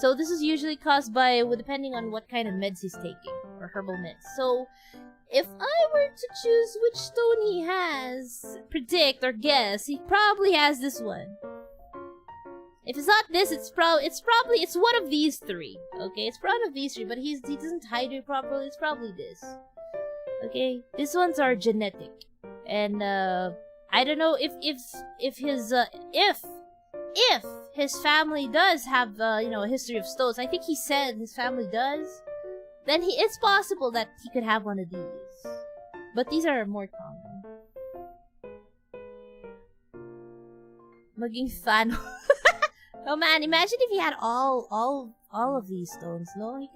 So this is usually caused by, well, depending on what kind of meds he's taking or herbal meds. So if I were to choose which stone he has, predict or guess, he probably has this one. If it's not this, it's one of these three. Okay, it's one of these three, but he doesn't hydrate properly. It's probably this. Okay, these ones are genetic, and I don't know if his family does have you know, a history of stones. I think he said his family does. Then it's possible that he could have one of these, but these are more common. Maging fan. Oh man, imagine if he had all of these stones. No, he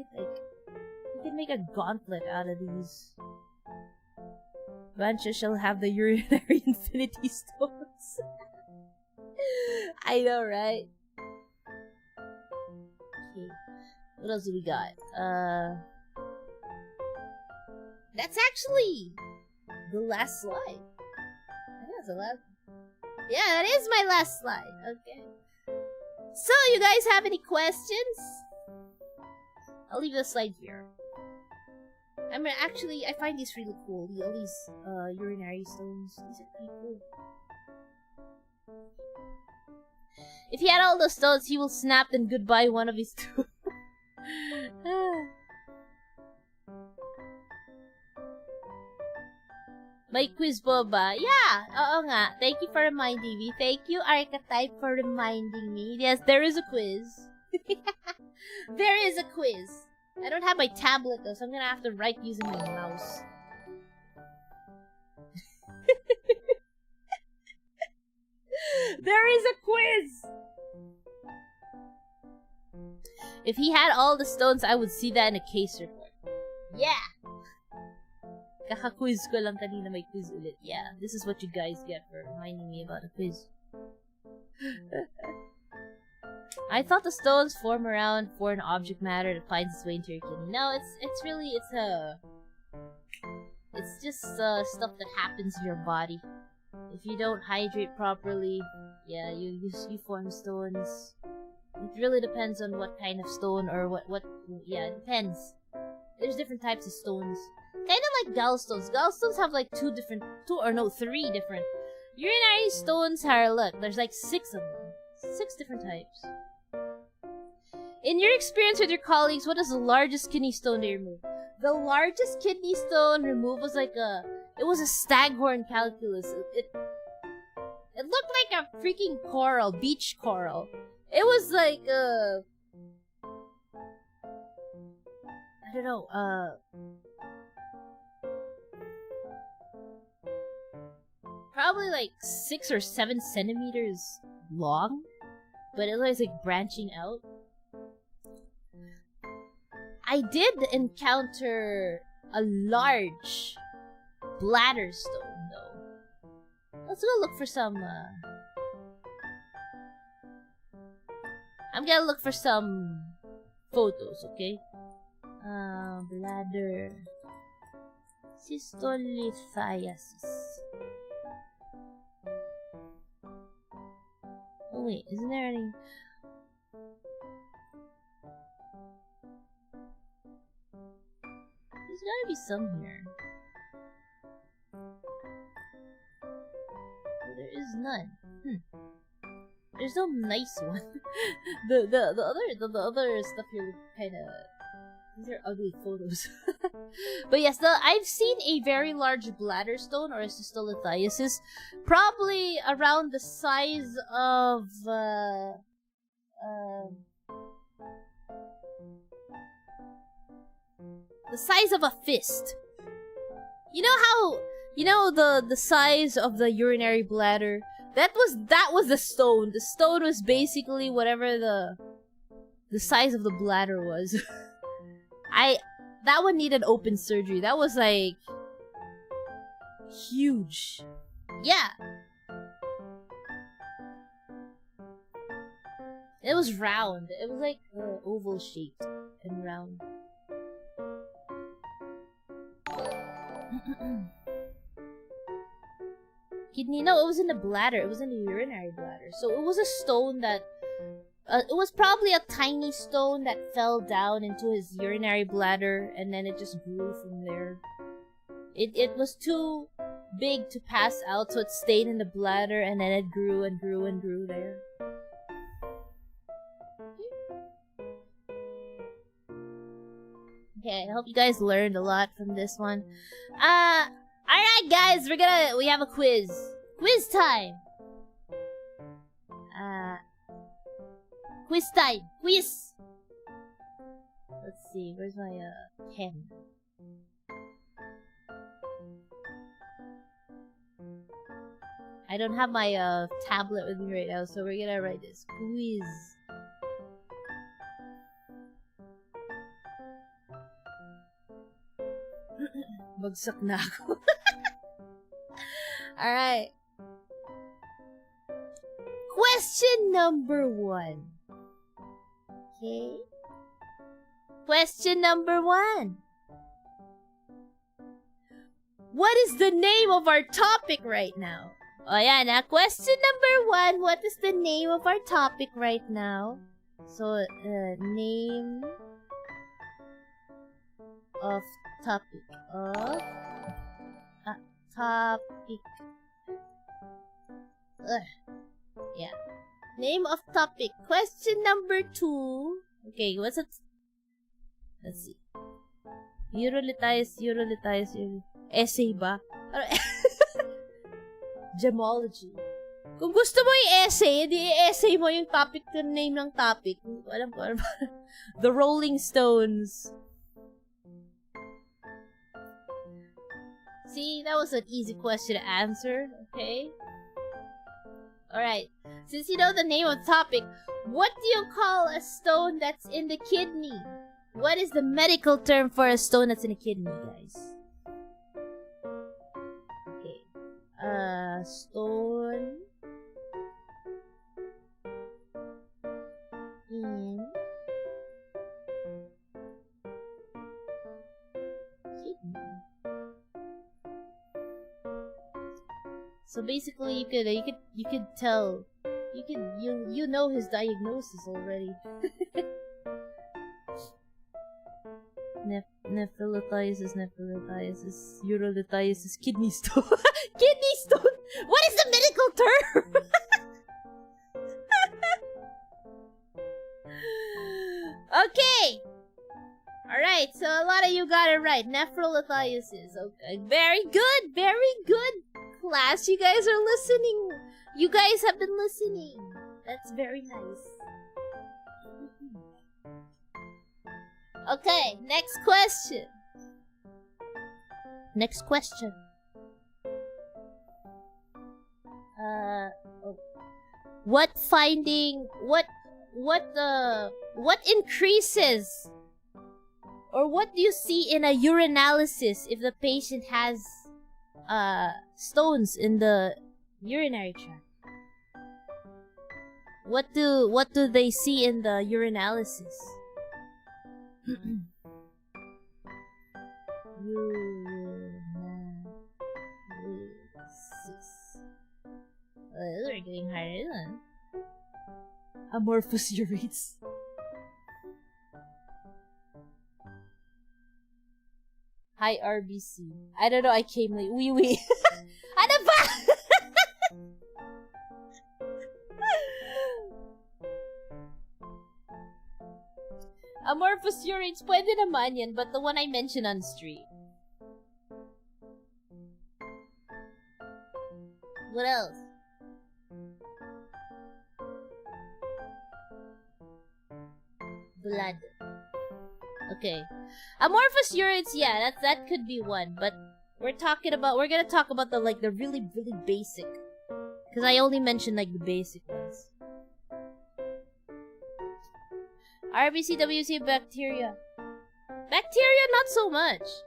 could make a gauntlet out of these. Vancha shall have the urinary infinity stones. I know, right? Okay. What else do we got? That's actually the last slide. I think that's the last. Yeah, that is my last slide. Okay. So, you guys have any questions? I'll leave the slide here. I mean, actually, I find these really cool. All these urinary stones. These are pretty cool. If he had all those stones, he will snap and goodbye one of his two. May quiz po ba? Yeah! Oo nga. Thank you for reminding me. Thank you, Archetype, for reminding me. Yes, there is a quiz. There is a quiz. I don't have my tablet though, so I'm gonna have to write using my mouse. There is a quiz! If he had all the stones, I would see that in a case report. Yeah! Kaka-quiz ko lang kanina, may quiz ulit. Yeah, this is what you guys get for reminding me about a quiz. I thought the stones form around foreign object matter that finds its way into your kidney. No, it's just stuff that happens in your body. If you don't hydrate properly, yeah, you form stones. It really depends on what kind of stone or yeah, it depends. There's different types of stones. Kind of like gallstones. Gallstones have like three different. Urinary stones are, look, there's like 6 of them. 6 different types. In your experience with your colleagues, what is the largest kidney stone they remove? The largest kidney stone removed was like it was a staghorn calculus. It looked like a freaking coral, beach coral. It was like I don't know, probably like 6 or 7 centimeters long, but it was like branching out. I did encounter a large bladder stone though. Let's go look for some I'm gonna look for some photos, okay? Bladder Urolithiasis. Oh wait, isn't there any? There's gotta be some here. There is none. There's no nice one. the other stuff here kinda, these are ugly photos. But yes, I've seen a very large bladder stone or a cystolithiasis, probably around the size of a fist. You know the size of the urinary bladder? That was the stone. The stone was basically whatever the size of the bladder was. That one needed open surgery. That was like huge. Yeah. It was round. It was like oval shaped and round. Kidney? No, it was in the bladder. It was in the urinary bladder. So it was a stone that it was probably a tiny stone that fell down into his urinary bladder, and then it just grew from there. It was too big to pass out, so it stayed in the bladder, and then it grew and grew and grew there. Okay, I hope you guys learned a lot from this one. Alright guys, we have a quiz. Quiz time! Quiz time! Quiz! Let's see, where's my pen? I don't have my tablet with me right now, so we're gonna write this. Quiz. Bagsak na ako. Alright. Question number 1. Okay. Question number 1. What is the name of our topic right now? Oh, yeah, na. Question number 1. What is the name of our topic right now? So, name of topic of topic. Yeah. Name of topic. Question number 2. Okay, what's it? Let's see. Urolithiasis. Essay ba? Gemology. Kung gusto mo i-essay, edi i-essay mo yung topic, the name ng topic. Alam ko, The Rolling Stones. See, that was an easy question to answer, okay? Alright, since you know the name of the topic, what do you call a stone that's in the kidney? What is the medical term for a stone that's in the kidney, guys? Okay. Stone in kidney. So basically, you could tell, you know his diagnosis already. Nephrolithiasis, urolithiasis, kidney stone. Kidney stone. What is the medical term? Okay. All right. So a lot of you got it right. Nephrolithiasis. Okay. Very good. Very good. Class, you guys are listening. You guys have been listening. That's very nice. Okay, next question. Next question. What increases, or what do you see in a urinalysis if the patient has stones in the urinary tract? What do they see in the urinalysis? Urinalysis. Those are getting harder, isn't it? Amorphous urates. High RBC. I don't know, I came late. Wee. Ano ba? Amorphous urates, pwede naman yan, but the one I mentioned on stream. What else? Blood. Okay. Amorphous urates, yeah, that could be one, but we're gonna talk about the really, really basic. Because I only mentioned the basic ones. RBC, WC, bacteria. Bacteria, not so much.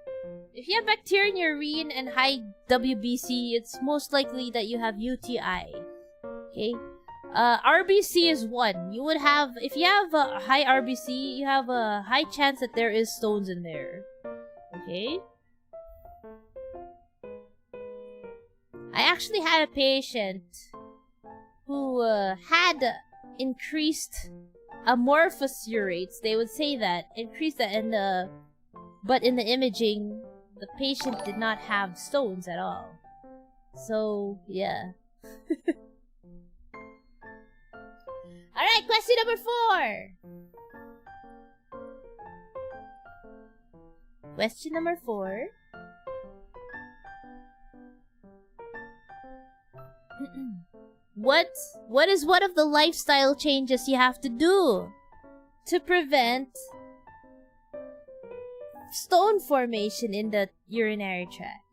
If you have bacteria in your urine and high WBC, it's most likely that you have UTI. Okay? RBC is one. You would have, if you have a high RBC, you have a high chance that there is stones in there. Okay? I actually had a patient who had increased amorphous urates. They would say that increased that but in the imaging the patient did not have stones at all. So yeah. Alright, question number 4. Question number 4. What is one of the lifestyle changes you have to do to prevent stone formation in the urinary tract?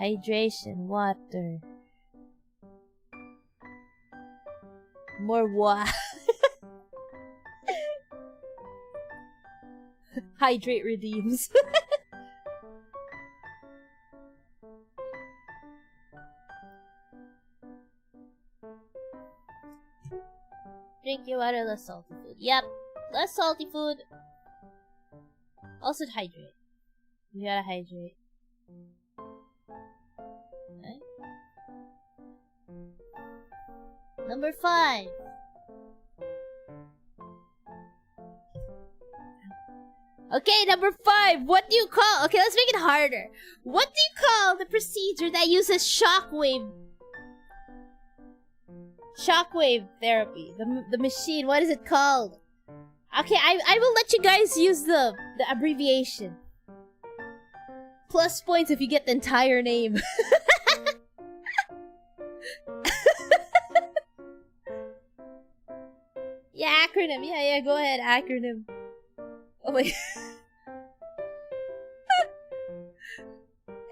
Hydration, water. More water. Hydrate redeems. Drink your water, less salty food. Yep, less salty food. Also hydrate. You gotta hydrate. Okay. Number 5. Okay, number 5. What do you call... Okay, let's make it harder. What do you call the procedure that uses shockwave? Shockwave therapy. The machine. What is it called? Okay, I will let you guys use the abbreviation. Plus points if you get the entire name. Yeah, acronym. Yeah, go ahead, acronym. Oh my.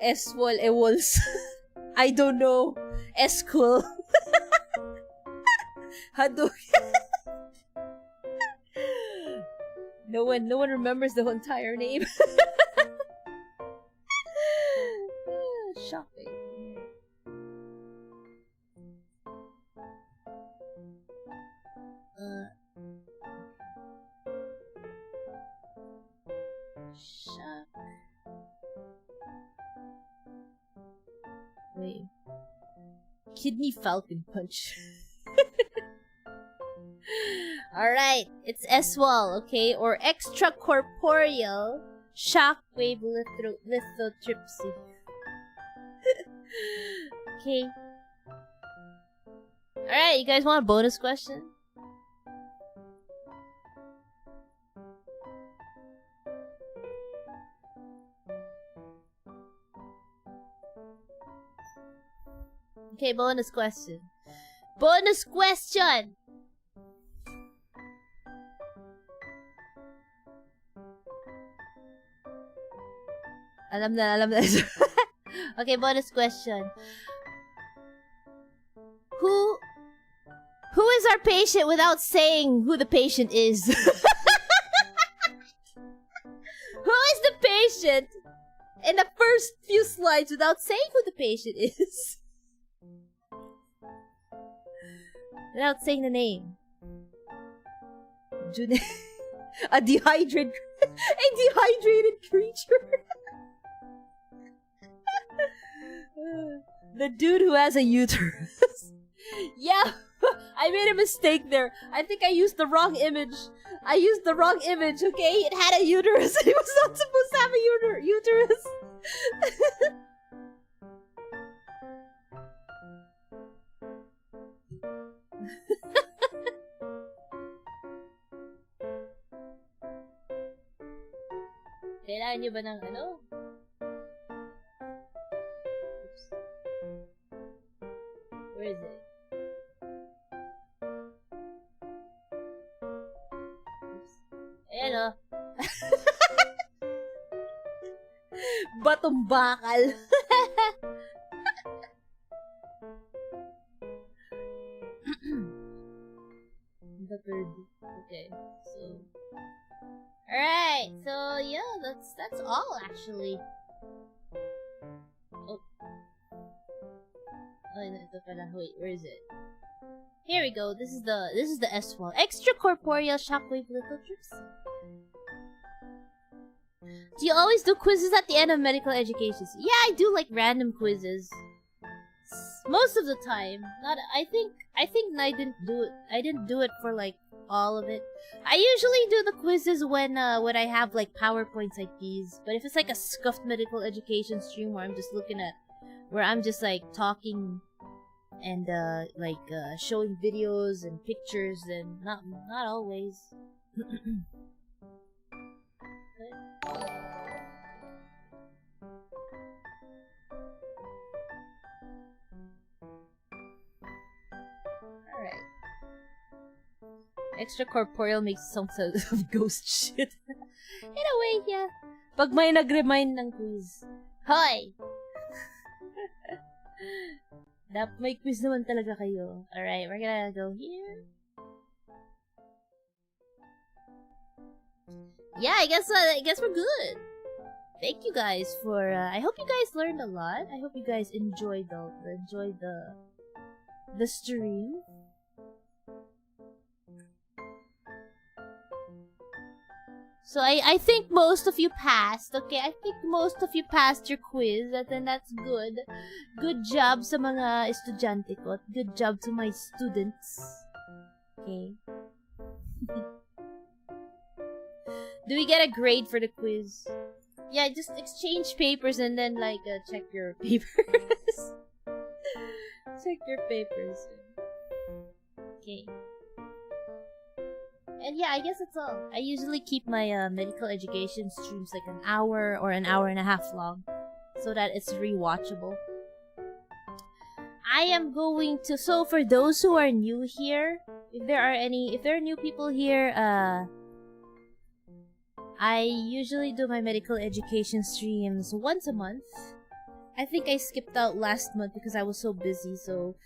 ESWL, EWLS. I don't know. ESWL. Hadouken. No one remembers the entire name. Shockwave. Wait. Kidney Falcon Punch. Alright, it's ESWL, okay? Or extracorporeal shockwave lithotripsy. Okay. Alright, you guys want a bonus question? Okay, bonus question. Bonus question! Alam na. Okay, bonus question. Who is our patient without saying who the patient is? Who is the patient in the first few slides without saying who the patient is? Without saying the name. A dehydrated creature. The dude who has a uterus. Yeah, I made a mistake there. I think I used the wrong image. Okay? It had a uterus. It was not supposed to have a uterus. Kailangan niyo ba ng ano? Oops. Where is it? Oops. Ayan o. Batong bakal. The third. Okay, so... Alright, so yeah, that's all actually. Oh, ito pala. Wait, where is it? Here we go. This is the ESWL. Extracorporeal shockwave lithotripsy. Do you always do quizzes at the end of medical education? Yeah, I do like random quizzes. Most of the time. I think I didn't do it for like all of it. I usually do the quizzes when I have like PowerPoints like these. But if it's like a scuffed medical education stream where I'm just like talking and showing videos and pictures, then not always. Alright. Extracorporeal makes some sort of ghost shit. In a way, yeah. Pag may nag-remind ng quiz. Hoy! May quiz naman talaga kayo. Alright, we're gonna go here. Yeah, I guess we're good. Thank you guys for I hope you guys learned a lot. I hope you guys enjoyed the stream. So I think most of you passed, okay? I think most of you passed your quiz, and then that's good. Good job sa mga estudyante ko. Good job to my students. Okay. Do we get a grade for the quiz? Yeah, just exchange papers and then check your papers. Check your papers. Okay. And yeah, I guess that's all. I usually keep my medical education streams like an hour or an hour and a half long, so that it's rewatchable. I am going to, so for those who are new here, if there are new people here, I usually do my medical education streams once a month. I think I skipped out last month because I was so busy, so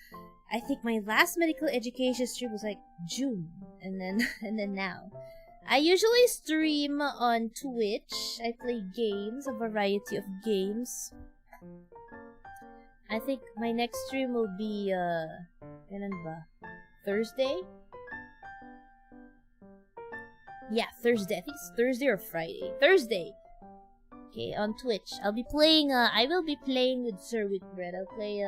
I think my last medical education stream was like June, and then now. I usually stream on Twitch. I play games, a variety of games. I think my next stream will be kailan ba? Thursday? Yeah, Thursday. I think it's Thursday or Friday. Thursday. Okay, on Twitch. I'll be playing I will be playing with Sir Whitbread. I'll play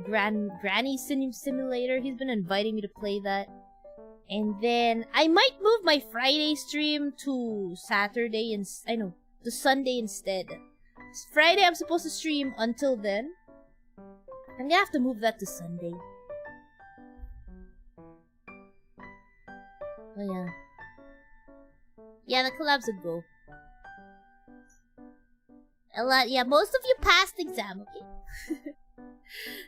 Granny Simulator. He's been inviting me to play that. And then I might move my Friday stream to Saturday and to Sunday instead. Friday I'm supposed to stream until then. I'm gonna have to move that to Sunday. Oh yeah. Yeah, the collabs would go. A lot, yeah, most of you passed exam, okay?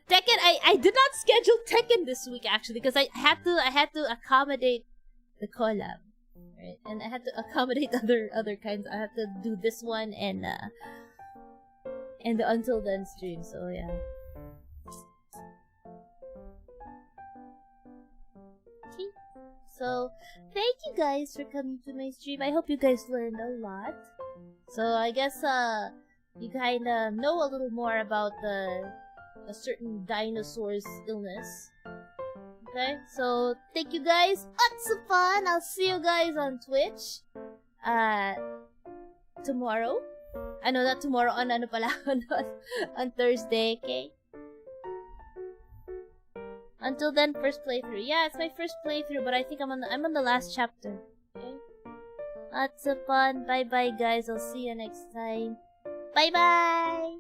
Tekken, I did not schedule Tekken this week actually because I had to accommodate the collab, right? And I had to accommodate other kinds. I had to do this one and the Until Then stream. So yeah. Okay. So thank you guys for coming to my stream. I hope you guys learned a lot. So I guess you kind of know a little more about a certain dinosaur's illness. Okay, so thank you guys. Lots of fun. I'll see you guys on Twitch tomorrow. Ano, not tomorrow, on on Thursday, okay? Until then, first playthrough. Yeah, it's my first playthrough, but I think I'm on the last chapter. Okay? Lots of fun. Bye bye guys. I'll see you next time. Bye bye.